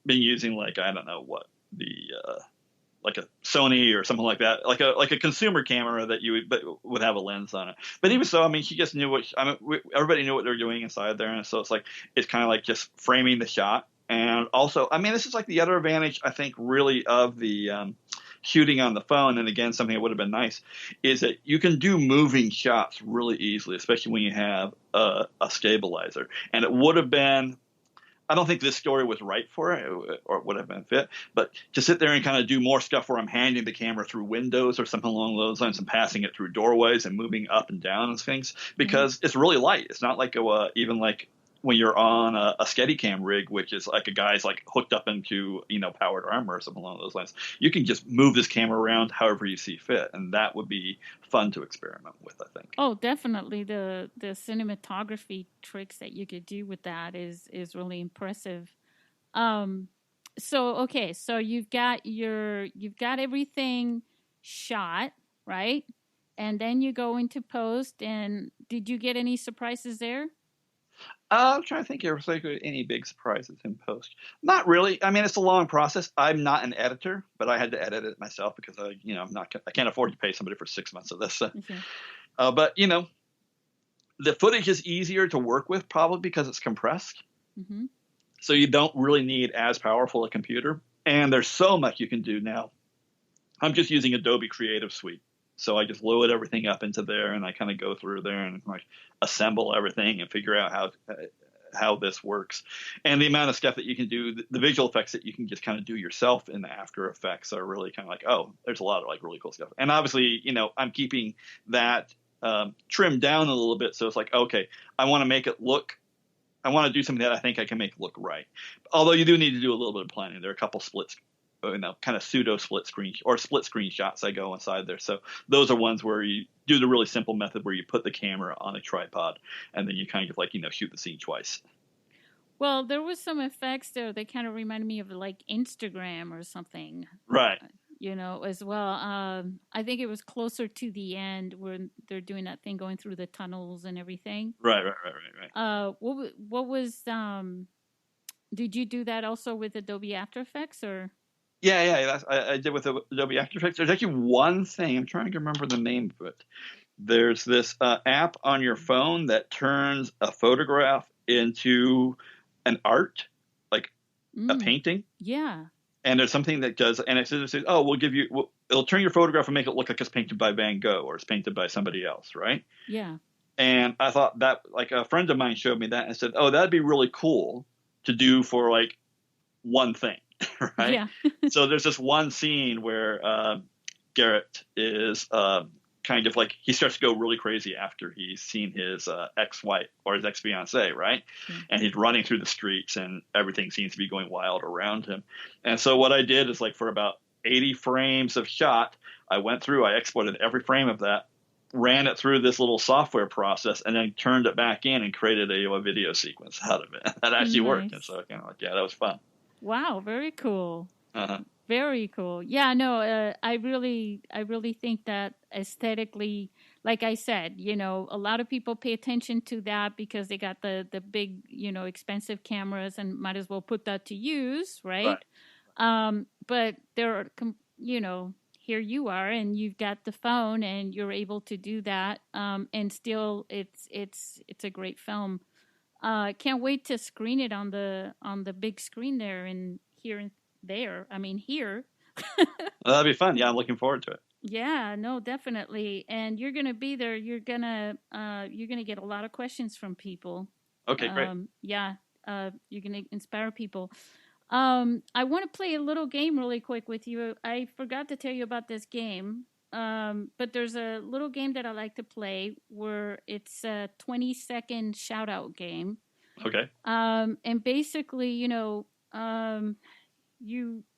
Speaker 2: using like I don't know what the. Like a Sony or something like that, like a consumer camera that you would have a lens on it. But even so, he just knew everybody knew what they were doing inside there, and so it's kind of like just framing the shot. And also, this is like the other advantage I think really of the shooting on the phone. And again, something that would have been nice is that you can do moving shots really easily, especially when you have a stabilizer. And it would have been I don't think this story was right for it or would have been fit, but to sit there and kind of do more stuff where I'm handing the camera through windows or something along those lines and passing it through doorways and moving up and down and things, because it's really light. It's not like even like when you're on a Steadicam rig, which is like a guy's like hooked up into, powered armor or something along those lines. You can just move this camera around however you see fit. And that would be fun to experiment with, I think.
Speaker 1: Oh, definitely. The cinematography tricks that you could do with that is really impressive. So you've got everything shot, right? And then you go into post, and did you get any surprises there?
Speaker 2: I'm trying to think if there's like any big surprises in post. Not really. I mean, it's a long process. I'm not an editor, but I had to edit it myself because I can't afford to pay somebody for 6 months of this.
Speaker 1: Okay.
Speaker 2: But the footage is easier to work with probably because it's compressed.
Speaker 1: Mm-hmm.
Speaker 2: So you don't really need as powerful a computer. And there's so much you can do now. I'm just using Adobe Creative Suite. So I just load everything up into there, and I kind of go through there and like assemble everything and figure out how this works. And the amount of stuff that you can do, the visual effects that you can just kind of do yourself in the After Effects are really kind of like, oh, there's a lot of like really cool stuff. And obviously, I'm keeping that trimmed down a little bit. So it's like, okay, I want to do something that I think I can make look right. Although you do need to do a little bit of planning. There are a couple splits, kind of pseudo split screen or split screen shots I go inside there. So those are ones where you do the really simple method where you put the camera on a tripod and then you kind of like, shoot the scene twice.
Speaker 1: Well, there was some effects there that kind of reminded me of like Instagram or something.
Speaker 2: Right.
Speaker 1: As well. I think it was closer to the end when they're doing that thing going through the tunnels and everything.
Speaker 2: Right.
Speaker 1: What was, did you do that also with Adobe After Effects or?
Speaker 2: Yeah. I did with Adobe After Effects. There's actually one thing. I'm trying to remember the name of it. There's this app on your phone that turns a photograph into an art, like a painting.
Speaker 1: Yeah.
Speaker 2: And there's something that does, and it says, oh, it'll turn your photograph and make it look like it's painted by Van Gogh or it's painted by somebody else, right?
Speaker 1: Yeah.
Speaker 2: And I thought that, like, a friend of mine showed me that and said, oh, that'd be really cool to do for like one thing. Right.
Speaker 1: Yeah.
Speaker 2: So there's this one scene where Garrett is kind of like he starts to go really crazy after he's seen his ex-wife or his ex-fiancée, right?
Speaker 1: Mm-hmm.
Speaker 2: And he's running through the streets and everything seems to be going wild around him. And so what I did is like for about 80 frames of shot, I went through, I exported every frame of that, ran it through this little software process, and then turned it back in and created a video sequence out of it. That actually worked. And so kind of like, yeah, that was fun.
Speaker 1: Wow, very cool.
Speaker 2: Uh-huh.
Speaker 1: Very cool. Yeah, no, I really think that aesthetically, like I said, a lot of people pay attention to that because they got the big, expensive cameras and might as well put that to use, right? But there are, here you are and you've got the phone and you're able to do that. And still it's a great film. Can't wait to screen it on the big screen there and here and there. I mean, here.
Speaker 2: That'll be fun. Yeah, I'm looking forward to it.
Speaker 1: Yeah, no, definitely. And you're gonna be there. You're gonna get a lot of questions from people.
Speaker 2: Okay, great.
Speaker 1: Yeah, you're gonna inspire people. I want to play a little game really quick with you. I forgot to tell you about this game. But there's a little game that I like to play where it's a 20-second shout out game.
Speaker 2: Okay.
Speaker 1: And basically,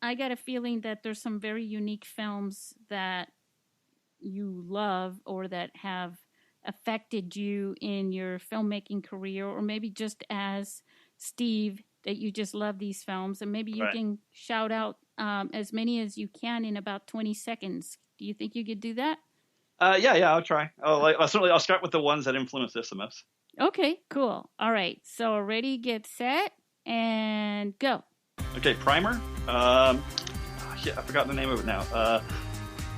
Speaker 1: I got a feeling that there's some very unique films that you love or that have affected you in your filmmaking career, or maybe just as Steve, that you just love these films, and maybe you can shout out as many as you can in about 20 seconds. Do you think you could do that?
Speaker 2: Yeah, I'll try. I'll start with the ones that influenced us the most.
Speaker 1: Okay, cool. All right. So ready, get set, and go.
Speaker 2: Okay, Primer. I forgot the name of it now.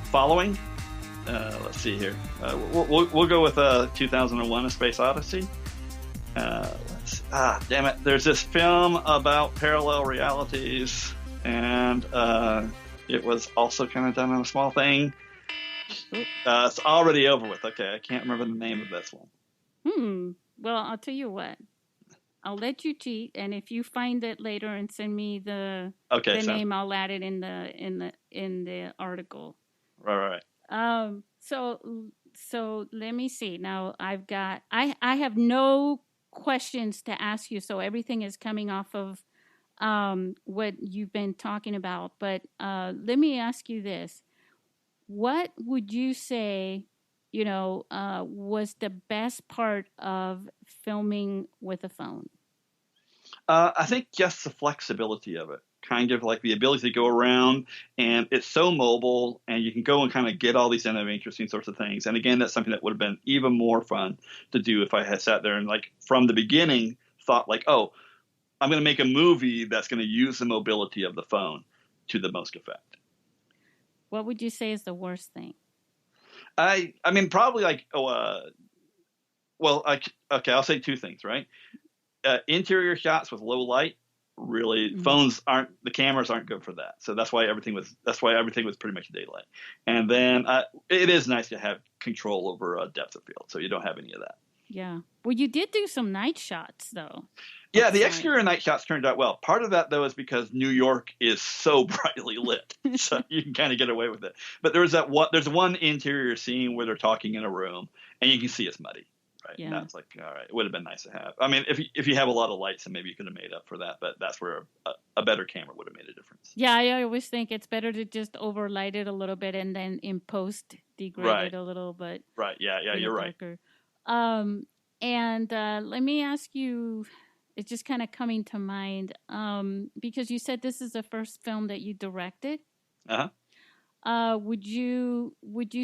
Speaker 2: Following. Let's see here. We'll go with 2001: A Space Odyssey. Damn it! There's this film about parallel realities, and it was also kind of done on a small thing. It's already over with. Okay, I can't remember the name of this one.
Speaker 1: Well, I'll tell you what. I'll let you cheat, and if you find it later and send me the name, I'll add it in the article.
Speaker 2: Right.
Speaker 1: So let me see. Now I have no questions to ask you, so everything is coming off of what you've been talking about. But let me ask you this: what would you say, was the best part of filming with a phone?
Speaker 2: I think just the flexibility of it, kind of like the ability to go around, and it's so mobile, and you can go and kind of get all these kind of interesting sorts of things. And again, that's something that would have been even more fun to do if I had sat there and like from the beginning thought like, oh, I'm going to make a movie that's going to use the mobility of the phone to the most effect.
Speaker 1: What would you say is the worst thing?
Speaker 2: I mean, probably like, I'll say two things, right? Interior shots with low light, really, the cameras aren't good for that. So that's why everything was pretty much daylight. And then it is nice to have control over depth of field, so you don't have any of that.
Speaker 1: Yeah. Well, you did do some night shots, though.
Speaker 2: Yeah, the exterior night shots turned out well. Part of that, though, is because New York is so brightly lit, so you can kind of get away with it. But there's one interior scene where they're talking in a room, and you can see it's muddy, right? Yeah. And that's like, all right, it would have been nice to have. I mean, if you have a lot of lights, then maybe you could have made up for that. But that's where a better camera would have made a difference.
Speaker 1: Yeah, I always think it's better to just overlight it a little bit and then in post degrade it a little bit.
Speaker 2: Right. Yeah. You're darker.
Speaker 1: Right. And let me ask you. It's just kind of coming to mind because you said this is the first film that you directed. Would you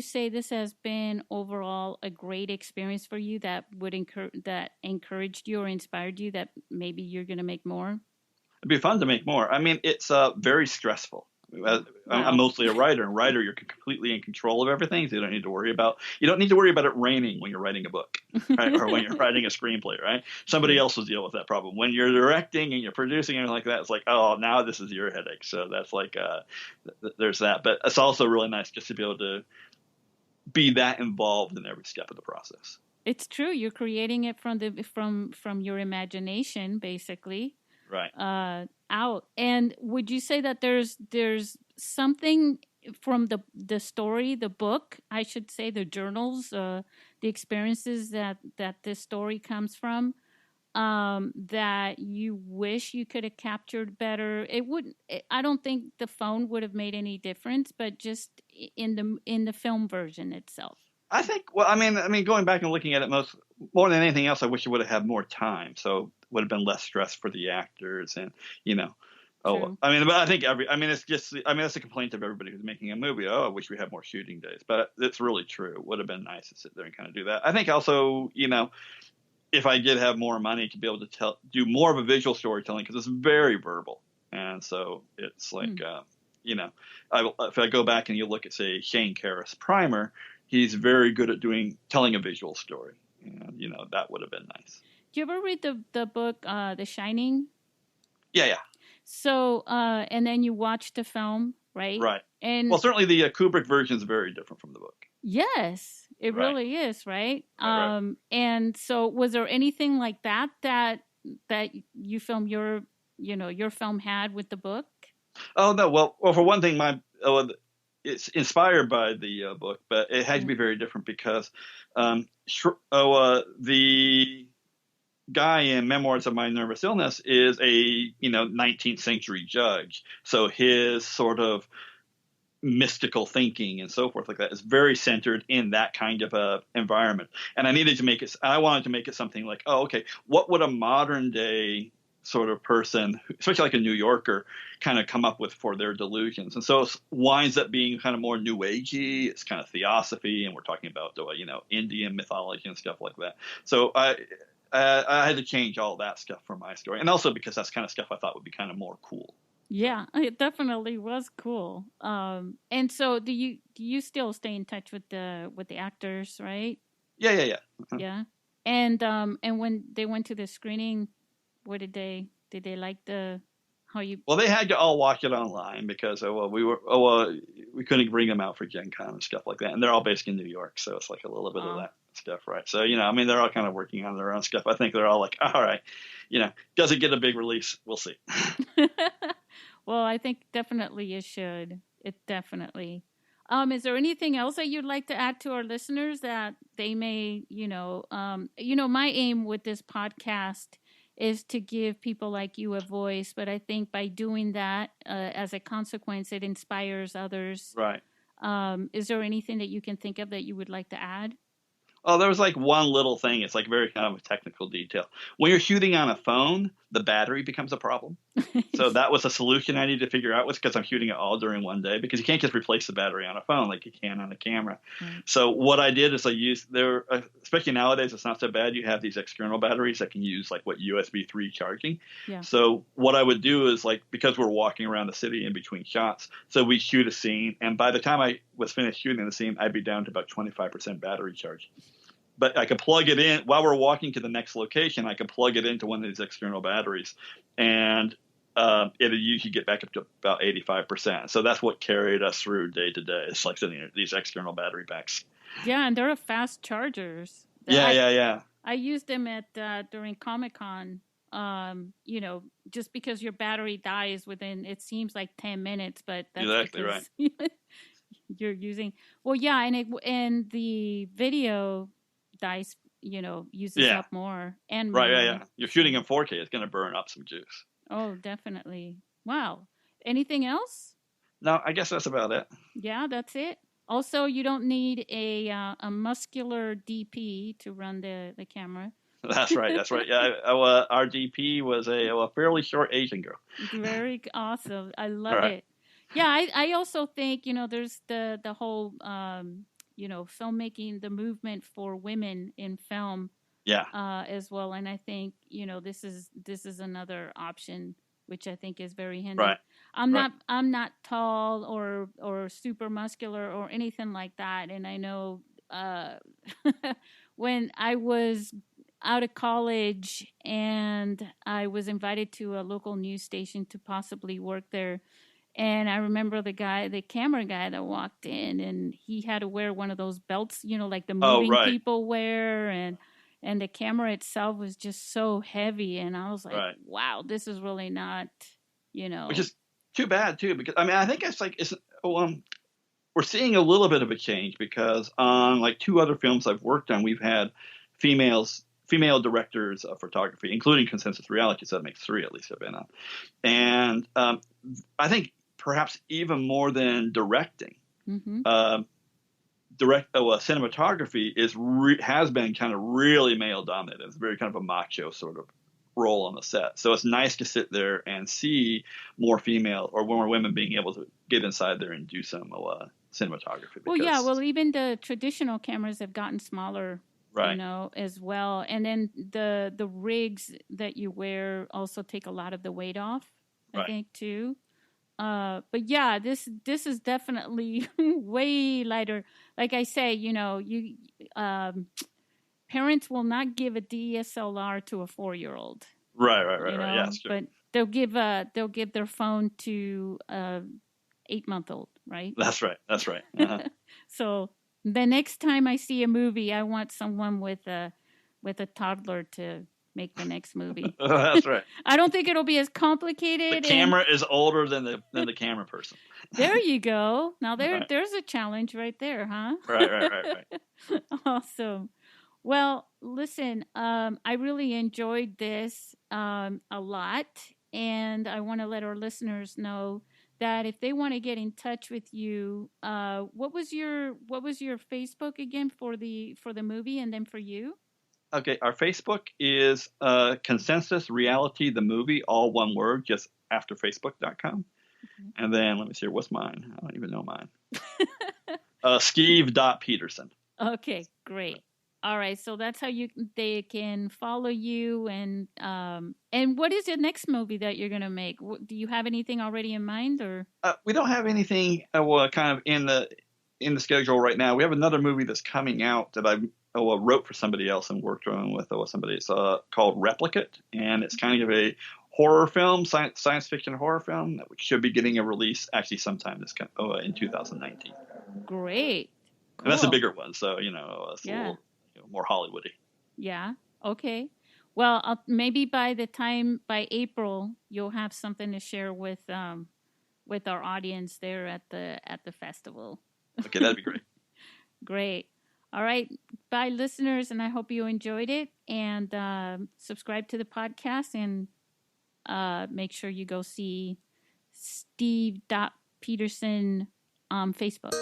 Speaker 1: say this has been overall a great experience for you that encouraged you or inspired you that maybe you're going to make more?
Speaker 2: It'd be fun to make more. I mean, it's very stressful. I'm mostly a writer. And writer, you're completely in control of everything. So you don't need to worry about it raining when you're writing a book, right? Or when you're writing a screenplay, right? Somebody else will deal with that problem. When you're directing and you're producing and like that, it's like, oh, now this is your headache. So that's like, there's that. But it's also really nice just to be able to be that involved in every step of the process.
Speaker 1: It's true. You're creating it from your imagination, basically.
Speaker 2: Right.
Speaker 1: Out. And would you say that there's something from the story, the book, I should say, the journals, the experiences that this story comes from, that you wish you could have captured better? I don't think the phone would have made any difference, but just in the film version itself.
Speaker 2: I think, well, I mean, going back and looking at it more than anything else, I wish it would have had more time. So it would have been less stress for the actors and, True. I mean, but I think that's a complaint of everybody who's making a movie. Oh, I wish we had more shooting days, but it's really true. It would have been nice to sit there and kind of do that. I think also, if I did have more money to be able to do more of a visual storytelling, because it's very verbal. And so it's like, if I go back and you look at, say, Shane Karras' Primer, he's very good at telling a visual story. And, that would have been nice.
Speaker 1: Do you ever read the book, The Shining?
Speaker 2: Yeah.
Speaker 1: So, and then you watched the film, right?
Speaker 2: Right.
Speaker 1: And
Speaker 2: well, certainly the Kubrick version is very different from the book.
Speaker 1: Yes, it really is, right?
Speaker 2: Right.
Speaker 1: And so was there anything like that you filmed your film had with the book?
Speaker 2: Oh, no. Well, for one thing, it's inspired by the book, but it had to be very different because the guy in Memoirs of My Nervous Illness is a 19th century judge, so his sort of mystical thinking and so forth like that is very centered in that kind of a environment. And I wanted to make it something like, oh, okay, what would a modern day sort of person, especially like a New Yorker, kind of come up with for their delusions? And so it winds up being kind of more new agey. It's kind of theosophy, and we're talking about Indian mythology and stuff like that. So I had to change all that stuff for my story, and also because that's kind of stuff I thought would be kind of more cool.
Speaker 1: Yeah, it definitely was cool. And so, do you still stay in touch with the actors, right?
Speaker 2: Yeah.
Speaker 1: Uh-huh. Yeah, and when they went to the screening, what did they like how you?
Speaker 2: Well, they had to all watch it online because we couldn't bring them out for Gen Con and stuff like that, and they're all based in New York, so it's like a little bit of that stuff, right? So, I mean, they're all kind of working on their own stuff. I think they're all like, all right, does it get a big release? We'll see.
Speaker 1: Well, I think definitely it should. It definitely. Is there anything else that you'd like to add to our listeners that they may, my aim with this podcast is to give people like you a voice, but I think by doing that, as a consequence, it inspires others.
Speaker 2: Right.
Speaker 1: Is there anything that you can think of that you would like to add?
Speaker 2: Oh, there was like one little thing. It's like very kind of a technical detail. When you're shooting on a phone, the battery becomes a problem. So that was a solution I needed to figure out, was because I'm shooting it all during one day, because you can't just replace the battery on a phone like you can on a camera. Right. So what I did is I used especially nowadays, it's not so bad. You have these external batteries that can use like USB 3 charging. Yeah. So what I would do is, like, because we're walking around the city in between shots, so we shoot a scene, and by the time I was finished shooting the scene, I'd be down to about 25% battery charge. But I could plug it in while we're walking to the next location. I could plug it into one of these external batteries, and it'll usually get back up to about 85%. So that's what carried us through day to day. It's like these external battery packs.
Speaker 1: Yeah, and they're fast chargers.
Speaker 2: Yeah.
Speaker 1: I used them during Comic-Con. Just because your battery dies within, it seems like 10 minutes, but that's
Speaker 2: exactly
Speaker 1: because
Speaker 2: right.
Speaker 1: You're using, well, yeah, and the video dice, uses up more and
Speaker 2: right.
Speaker 1: more.
Speaker 2: Yeah. You're shooting in 4K. It's going to burn up some juice.
Speaker 1: Oh, definitely. Wow. Anything else?
Speaker 2: No, I guess that's about it.
Speaker 1: Yeah, that's it. Also, you don't need a muscular DP to run the camera.
Speaker 2: That's right. Yeah, our DP was a fairly short Asian girl.
Speaker 1: Very awesome. I love it. Yeah, I also think, there's the whole filmmaking, the movement for women in film, as well. And I think this is another option, which I think is very handy.
Speaker 2: Right.
Speaker 1: I'm not tall or super muscular or anything like that, and I know when I was out of college and I was invited to a local news station to possibly work there. And I remember the camera guy that walked in, and he had to wear one of those belts, like the moving people wear. And the camera itself was just so heavy. And I was like, wow, this is really not,
Speaker 2: Which is too bad, too, because, I mean, I think we're seeing a little bit of a change, because on like 2 other films I've worked on, we've had female directors of photography, including Consensus Reality, so that makes 3 at least I've been on. And I think perhaps even more than directing, cinematography has been kind of really male dominated. It's very kind of a macho sort of role on the set. So it's nice to sit there and see more female or more women being able to get inside there and do some cinematography.
Speaker 1: Well, even the traditional cameras have gotten smaller. Right. As well. And then the rigs that you wear also take a lot of the weight off, I think, too. But yeah, this is definitely way lighter. Like I say, parents will not give a DSLR to a 4-year-old.
Speaker 2: Right. Yeah, that's true.
Speaker 1: But they'll give their phone to a 8-month-old, right?
Speaker 2: That's right. Uh-huh.
Speaker 1: So the next time I see a movie, I want someone with a toddler to make the next movie.
Speaker 2: That's right.
Speaker 1: I don't think it'll be as complicated.
Speaker 2: The camera is older than the camera person.
Speaker 1: There you go. Now there's a challenge right there, huh?
Speaker 2: Right.
Speaker 1: Awesome. Well, listen, I really enjoyed this a lot, and I want to let our listeners know that if they want to get in touch with you, what was your Facebook again for the movie, and then for you?
Speaker 2: Okay, our Facebook is Consensus Reality, the movie, all one word, just after Facebook.com. Okay. And then let me see, what's mine? I don't even know mine. Steve Peterson.
Speaker 1: Okay, great. All right, so that's how they can follow you. And what is the next movie that you're going to make? Do you have anything already in mind, or?
Speaker 2: We don't have anything kind of in the schedule right now. We have another movie that's coming out that I wrote for somebody else and worked on with somebody. It's called Replicate, and it's kind of a horror film, science fiction horror film that should be getting a release actually sometime in 2019.
Speaker 1: Great. Cool.
Speaker 2: And that's a bigger one, so more Hollywoody.
Speaker 1: Yeah. Okay. Well, maybe by April, you'll have something to share with our audience there at the festival.
Speaker 2: Okay, that'd be great.
Speaker 1: Great. All right. Bye, listeners, and I hope you enjoyed it. And subscribe to the podcast, and make sure you go see Steve Peterson on Facebook.